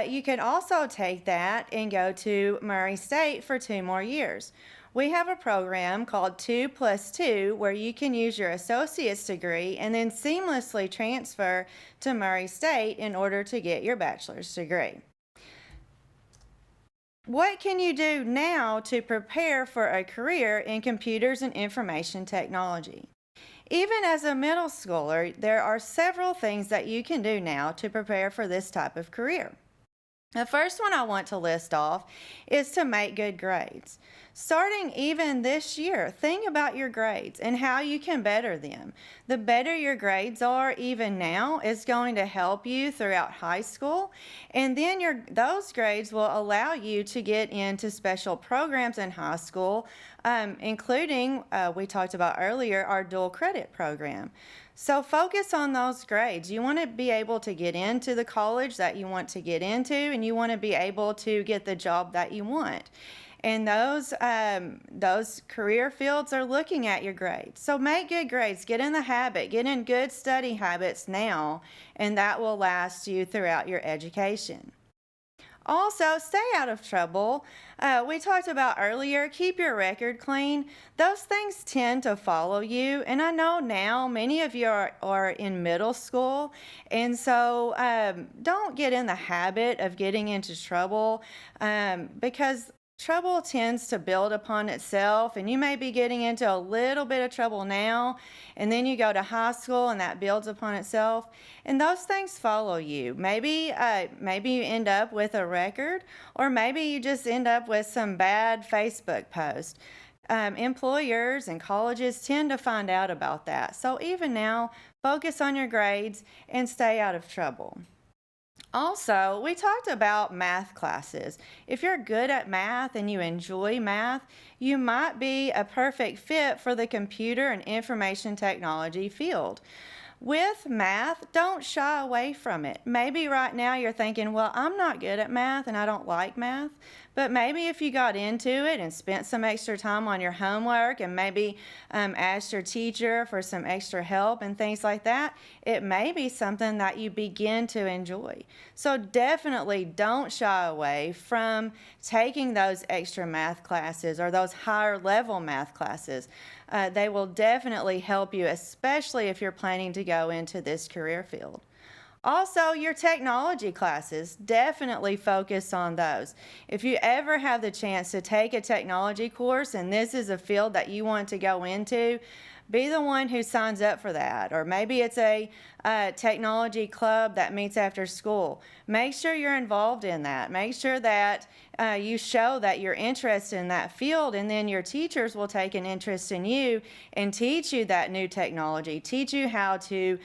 you can also take that and go to Murray State for 2 more years. We have a program called 2+2 where you can use your associate's degree and then seamlessly transfer to Murray State in order to get your bachelor's degree. What can you do now to prepare for a career in computers and information technology? Even as a middle schooler, there are several things that you can do now to prepare for this type of career. The first one I want to list off is to make good grades. Starting even this year, think about your grades and how you can better them. The better your grades are even now is going to help you throughout high school, and then those grades will allow you to get into special programs in high school, including, we talked about earlier, our dual credit program. So focus on those grades. You want to be able to get into the college that you want to get into, and you want to be able to get the job that you want. And those career fields are looking at your grades. So make good grades, get in the habit, get in good study habits now, and that will last you throughout your education. Also, stay out of trouble. We talked about earlier, keep your record clean. Those things tend to follow you. And I know now many of you are in middle school. And so don't get in the habit of getting into trouble because trouble tends to build upon itself, and you may be getting into a little bit of trouble now, and then you go to high school and that builds upon itself, and those things follow you. Maybe you end up with a record, or maybe you just end up with some bad Facebook post. Employers and colleges tend to find out about that. So even now, focus on your grades and stay out of trouble. Also, we talked about math classes. If you're good at math and you enjoy math, you might be a perfect fit for the computer and information technology field. With math, don't shy away from it. Maybe right now you're thinking, well, I'm not good at math and I don't like math. But maybe if you got into it and spent some extra time on your homework and maybe asked your teacher for some extra help and things like that, it may be something that you begin to enjoy. So definitely don't shy away from taking those extra math classes or those higher level math classes. They will definitely help you, especially if you're planning to go into this career field. Also, your technology classes, definitely focus on those. If you ever have the chance to take a technology course and this is a field that you want to go into, be the one who signs up for that. Or maybe it's a technology club that meets after school. Make sure you're involved in that. Make sure that you show that you're interested in that field, and then your teachers will take an interest in you and teach you that new technology, teach you how to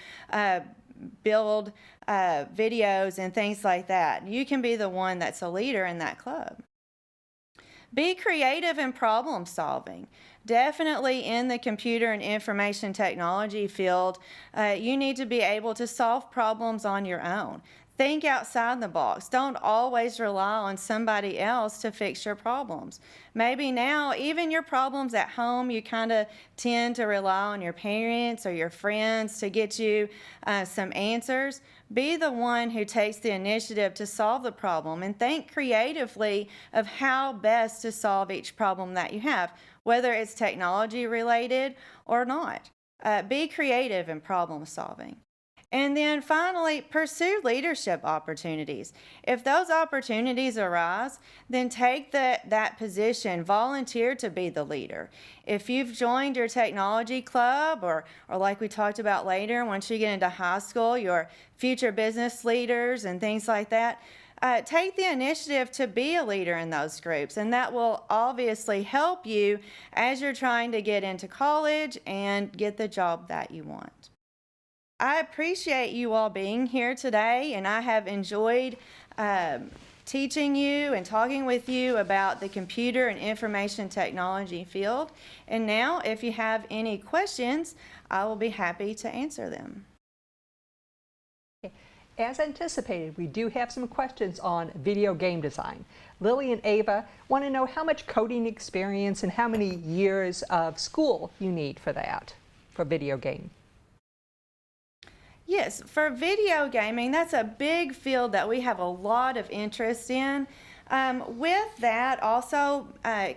build videos and things like that. You can be the one that's a leader in that club. Be creative in problem solving. Definitely in the computer and information technology field, you need to be able to solve problems on your own. Think outside the box. Don't always rely on somebody else to fix your problems. Maybe now, even your problems at home, you kind of tend to rely on your parents or your friends to get you some answers. Be the one who takes the initiative to solve the problem and think creatively of how best to solve each problem that you have, whether it's technology related or not. Be creative in problem solving. And then finally, pursue leadership opportunities. If those opportunities arise, then take that position, volunteer to be the leader. If you've joined your technology club, or like we talked about later, once you get into high school, your future business leaders and things like that, take the initiative to be a leader in those groups, and that will obviously help you as you're trying to get into college and get the job that you want. I appreciate you all being here today, and I have enjoyed teaching you and talking with you about the computer and information technology field. And now, if you have any questions, I will be happy to answer them. As anticipated, we do have some questions on video game design. Lily and Ava want to know how much coding experience and how many years of school you need for that, for video game. Yes, for video gaming, that's a big field that we have a lot of interest in. With that also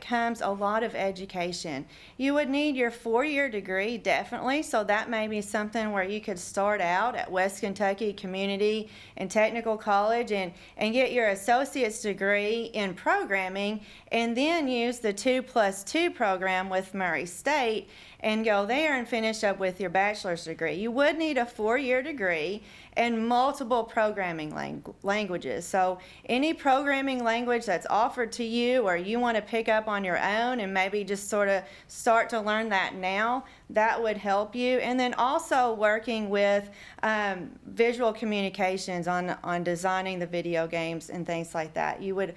comes a lot of education. You would need your 4-year degree, definitely, so that may be something where you could start out at West Kentucky Community and Technical College and get your associate's degree in programming, and then use the 2+2 program with Murray State and go there and finish up with your bachelor's degree. You would need a 4-year degree and multiple programming languages. So any programming language that's offered to you or you want to pick up on your own and maybe just sort of start to learn that now, that would help you. And then also working with visual communications on designing the video games and things like that. You would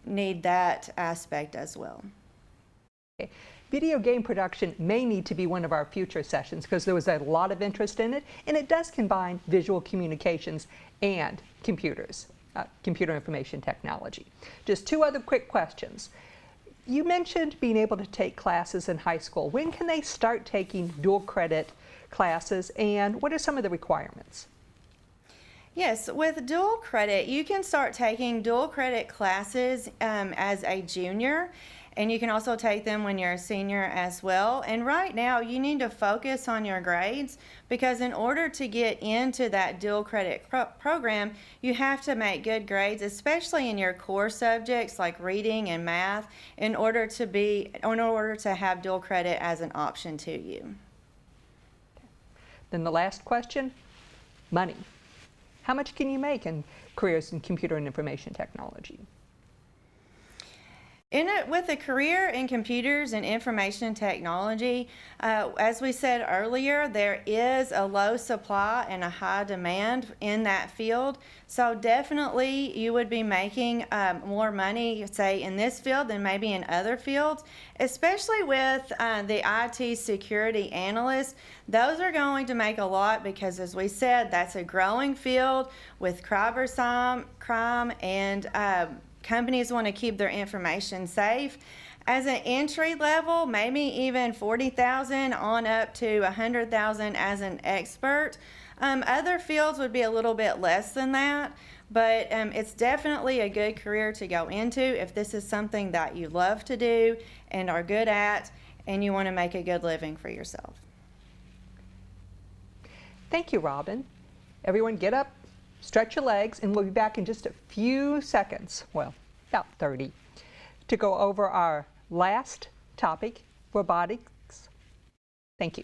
need that aspect as well. Okay. Video game production may need to be one of our future sessions because there was a lot of interest in it, and it does combine visual communications and computers, computer information technology. Just 2 other quick questions. You mentioned being able to take classes in high school. When can they start taking dual credit classes, and what are some of the requirements? Yes, with dual credit, you can start taking dual credit classes as a junior. and you can also take them when you're a senior as well. And right now, you need to focus on your grades, because in order to get into that dual credit program, you have to make good grades, especially in your core subjects like reading and math, in order to have dual credit as an option to you. Then the last question, money. How much can you make in careers in computer and information technology? With a career in computers and information technology, as we said earlier, there is a low supply and a high demand in that field. So definitely you would be making more money, say, in this field than maybe in other fields, especially with the IT security analyst. Those are going to make a lot because, as we said, that's a growing field with crime and companies want to keep their information safe. As an entry level, maybe even $40,000 on up to $100,000 as an expert. Other fields would be a little bit less than that, but it's definitely a good career to go into if this is something that you love to do and are good at, and you want to make a good living for yourself. Thank you, Robin. Everyone get up, stretch your legs, and we'll be back in just a few seconds, well, about 30, to go over our last topic, robotics. Thank you.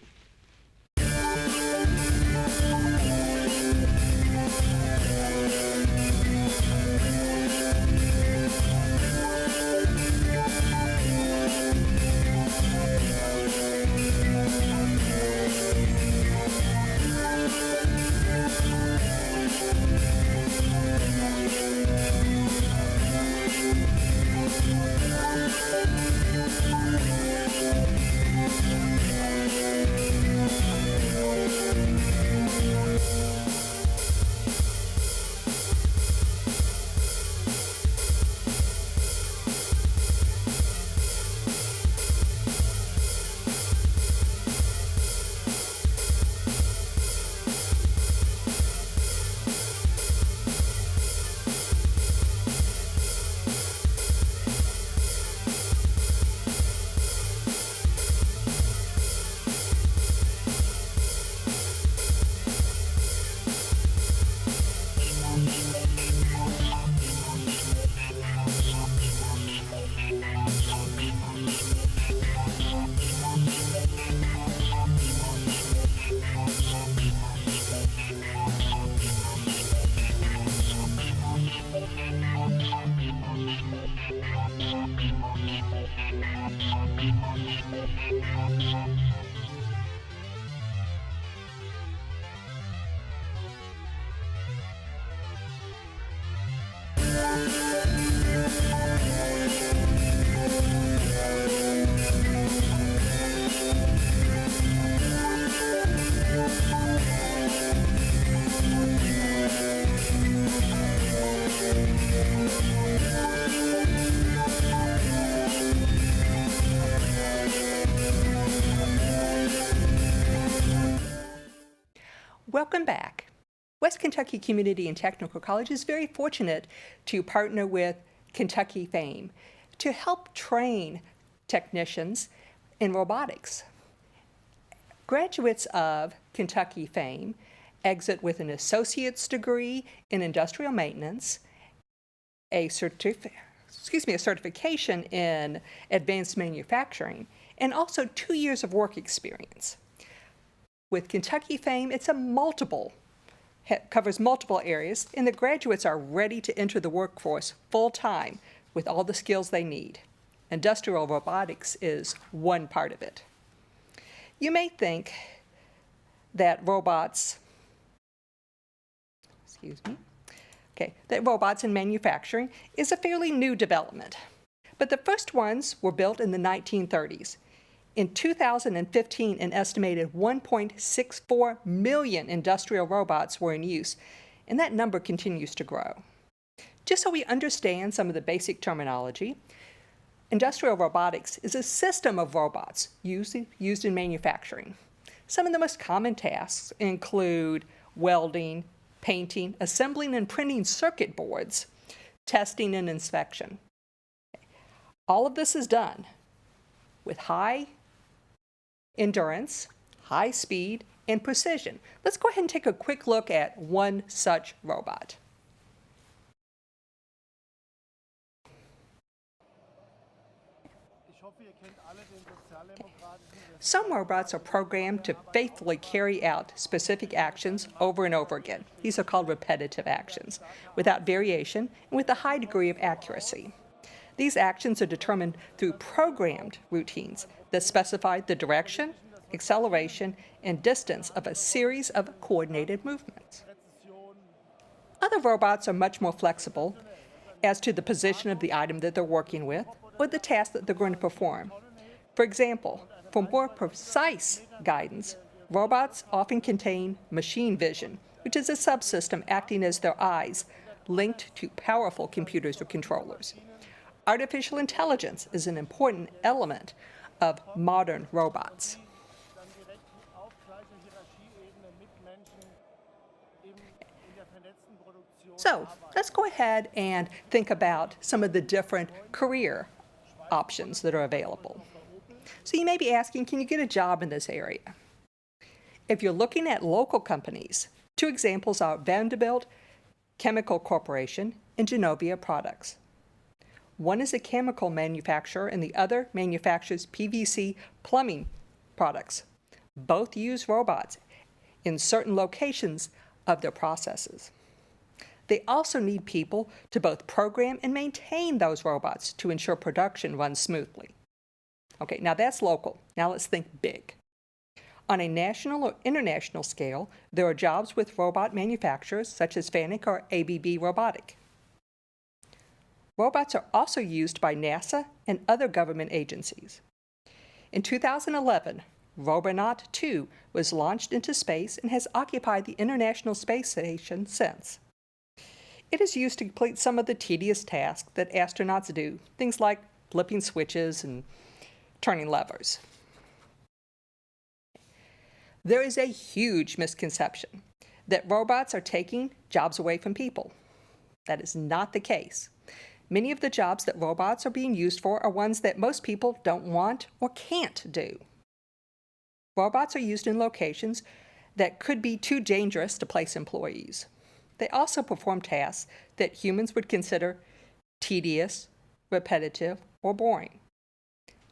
Welcome back. West Kentucky Community and Technical College is very fortunate to partner with Kentucky Fame to help train technicians in robotics. Graduates of Kentucky Fame exit with an associate's degree in industrial maintenance, a certification in advanced manufacturing, and also 2 years of work experience. With Kentucky Fame, covers multiple areas, and the graduates are ready to enter the workforce full-time with all the skills they need. Industrial robotics is one part of it. You may think that robots in manufacturing is a fairly new development, but the first ones were built in the 1930s. In 2015, an estimated 1.64 million industrial robots were in use, and that number continues to grow. Just so we understand some of the basic terminology, industrial robotics is a system of robots used in manufacturing. Some of the most common tasks include welding, painting, assembling and printing circuit boards, testing and inspection. All of this is done with high endurance, high speed, and precision. Let's go ahead and take a quick look at one such robot. Some robots are programmed to faithfully carry out specific actions over and over again. These are called repetitive actions, without variation and with a high degree of accuracy. These actions are determined through programmed routines that specify the direction, acceleration, and distance of a series of coordinated movements. Other robots are much more flexible as to the position of the item that they're working with or the task that they're going to perform. For example, for more precise guidance, robots often contain machine vision, which is a subsystem acting as their eyes, linked to powerful computers or controllers. Artificial intelligence is an important element of modern robots. So let's go ahead and think about some of the different career options that are available. So you may be asking, can you get a job in this area? If you're looking at local companies, two examples are Vanderbilt Chemical Corporation and Genovia Products. One is a chemical manufacturer and the other manufactures PVC plumbing products. Both use robots in certain locations of their processes. They also need people to both program and maintain those robots to ensure production runs smoothly. Okay, now that's local. Now let's think big. On a national or international scale, there are jobs with robot manufacturers such as Fanuc or ABB Robotic. Robots are also used by NASA and other government agencies. In 2011, Robonaut 2 was launched into space and has occupied the International Space Station since. It is used to complete some of the tedious tasks that astronauts do, things like flipping switches and turning levers. There is a huge misconception that robots are taking jobs away from people. That is not the case. Many of the jobs that robots are being used for are ones that most people don't want or can't do. Robots are used in locations that could be too dangerous to place employees. They also perform tasks that humans would consider tedious, repetitive, or boring.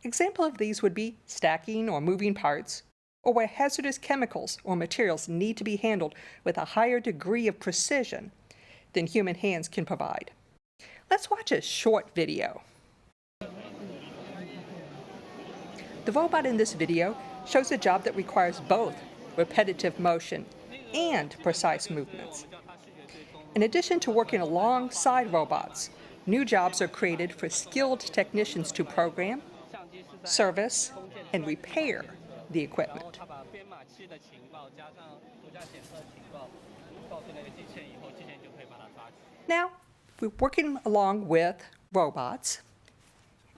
Example of these would be stacking or moving parts, or where hazardous chemicals or materials need to be handled with a higher degree of precision than human hands can provide. Let's watch a short video. The robot in this video shows a job that requires both repetitive motion and precise movements. In addition to working alongside robots, new jobs are created for skilled technicians to program, service, and repair the equipment. Now, we're working along with robots,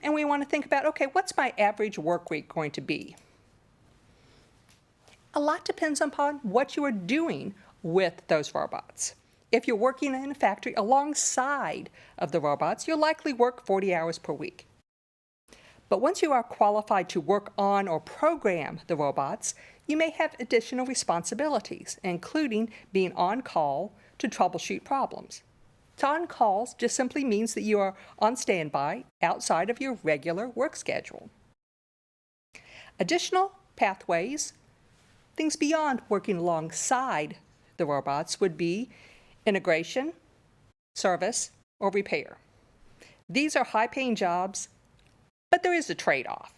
and we want to think about, okay, what's my average work week going to be? A lot depends upon what you are doing with those robots. If you're working in a factory alongside of the robots, you'll likely work 40 hours per week. But once you are qualified to work on or program the robots, you may have additional responsibilities, including being on call to troubleshoot problems. So on calls just simply means that you are on standby outside of your regular work schedule. Additional pathways, things beyond working alongside the robots, would be integration, service, or repair. These are high-paying jobs, but there is a trade-off.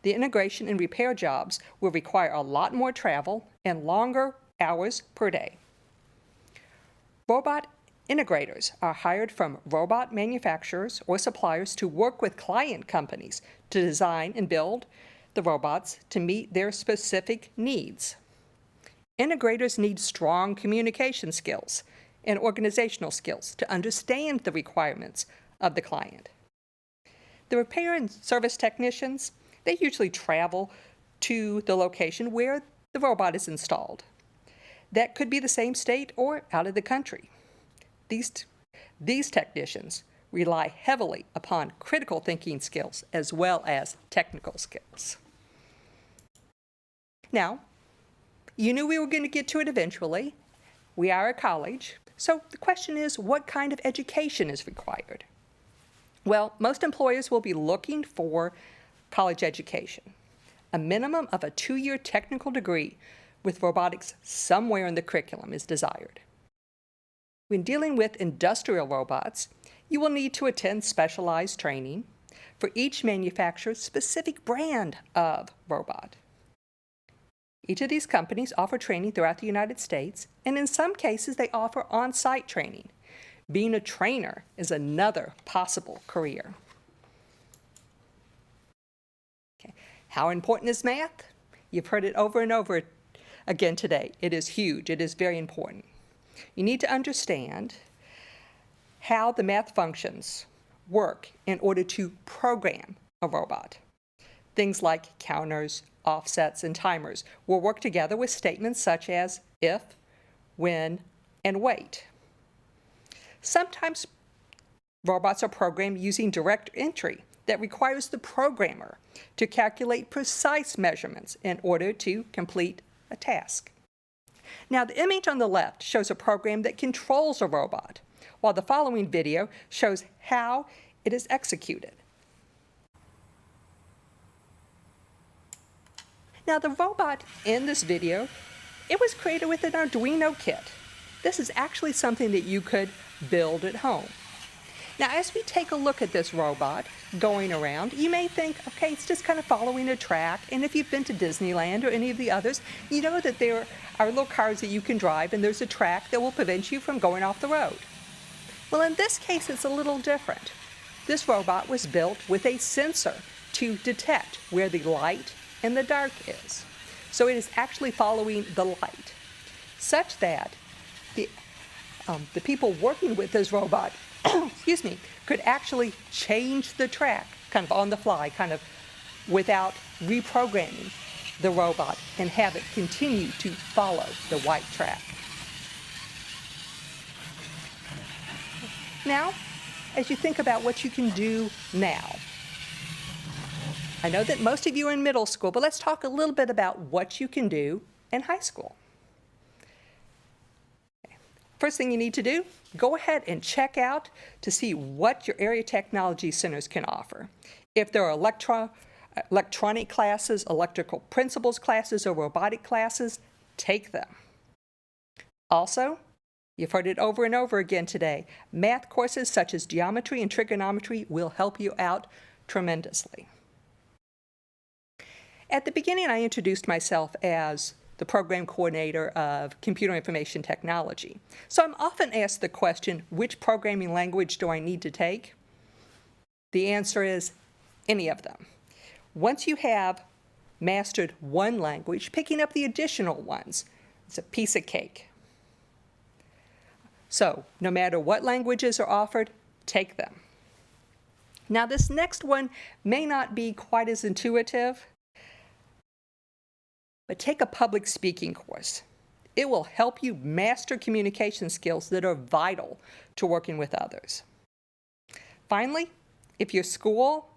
The integration and repair jobs will require a lot more travel and longer hours per day. Robot integrators are hired from robot manufacturers or suppliers to work with client companies to design and build the robots to meet their specific needs. Integrators need strong communication skills and organizational skills to understand the requirements of the client. The repair and service technicians, they usually travel to the location where the robot is installed. That could be the same state or out of the country. These technicians rely heavily upon critical thinking skills as well as technical skills. Now, you knew we were going to get to it eventually. We are a college, so the question is, what kind of education is required? Well, most employers will be looking for college education. A minimum of a 2-year technical degree with robotics somewhere in the curriculum is desired. When dealing with industrial robots, you will need to attend specialized training for each manufacturer's specific brand of robot. Each of these companies offer training throughout the United States, and in some cases they offer on-site training. Being a trainer is another possible career. Okay. How important is math? You've heard it over and over again today. It is huge. It is very important. You need to understand how the math functions work in order to program a robot. Things like counters, offsets, and timers will work together with statements such as if, when, and wait. Sometimes robots are programmed using direct entry that requires the programmer to calculate precise measurements in order to complete a task. Now, the image on the left shows a program that controls a robot, while the following video shows how it is executed. Now, the robot in this video, it was created with an Arduino kit. This is actually something that you could build at home. Now, as we take a look at this robot going around, you may think, okay, it's just kind of following a track. And if you've been to Disneyland or any of the others, you know that there are little cars that you can drive and there's a track that will prevent you from going off the road. Well, in this case, it's a little different. This robot was built with a sensor to detect where the light and the dark is. So it is actually following the light, such that the people working with this robot excuse me, could actually change the track kind of on the fly, kind of without reprogramming the robot, and have it continue to follow the white track. Now, as you think about what you can do now, I know that most of you are in middle school, but let's talk a little bit about what you can do in high school. First thing you need to do, go ahead and check out to see what your area technology centers can offer. If there are electronic classes, electrical principles classes, or robotic classes, take them. Also, you've heard it over and over again today, math courses such as geometry and trigonometry will help you out tremendously. At the beginning, I introduced myself as the program coordinator of computer information technology. So I'm often asked the question, which programming language do I need to take? The answer is any of them. Once you have mastered one language, picking up the additional ones is a piece of cake. So no matter what languages are offered, take them. Now, this next one may not be quite as intuitive, but take a public speaking course. It will help you master communication skills that are vital to working with others. Finally, if your school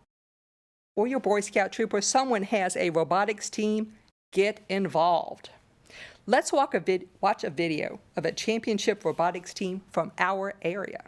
or your Boy Scout troop or someone has a robotics team, get involved. Let's watch a video of a championship robotics team from our area.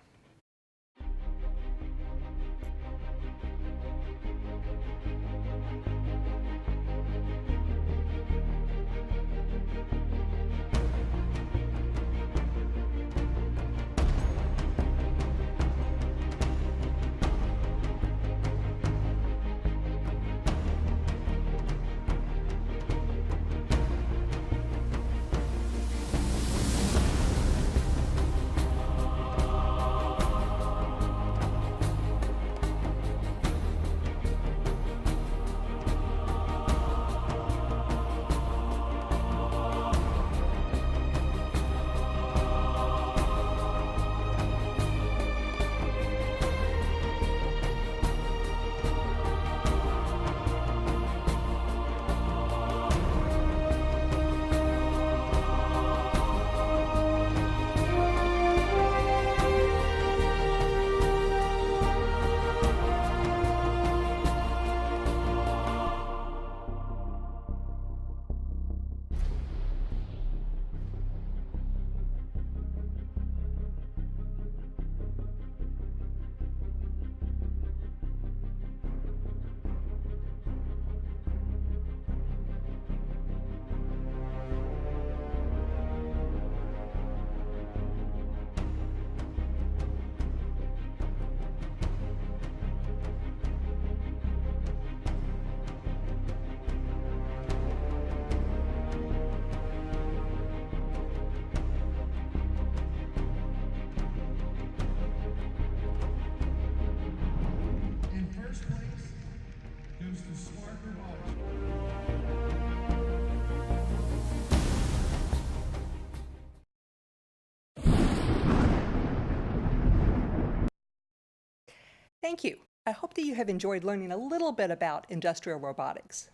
Thank you. I hope that you have enjoyed learning a little bit about industrial robotics.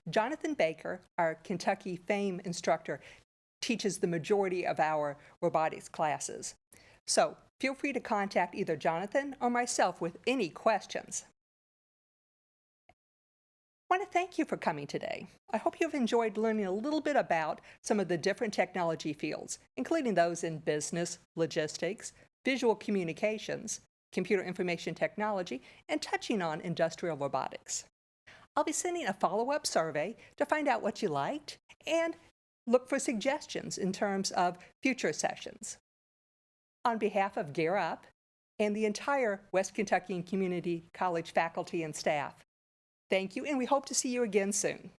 Jonathan Baker, our Kentucky FAME instructor, teaches the majority of our robotics classes. So feel free to contact either Jonathan or myself with any questions. I want to thank you for coming today. I hope you've enjoyed learning a little bit about some of the different technology fields, including those in business, logistics, visual communications, computer information technology, and touching on industrial robotics. I'll be sending a follow-up survey to find out what you liked and look for suggestions in terms of future sessions. On behalf of Gear Up and the entire West Kentucky Community College faculty and staff, thank you, and we hope to see you again soon.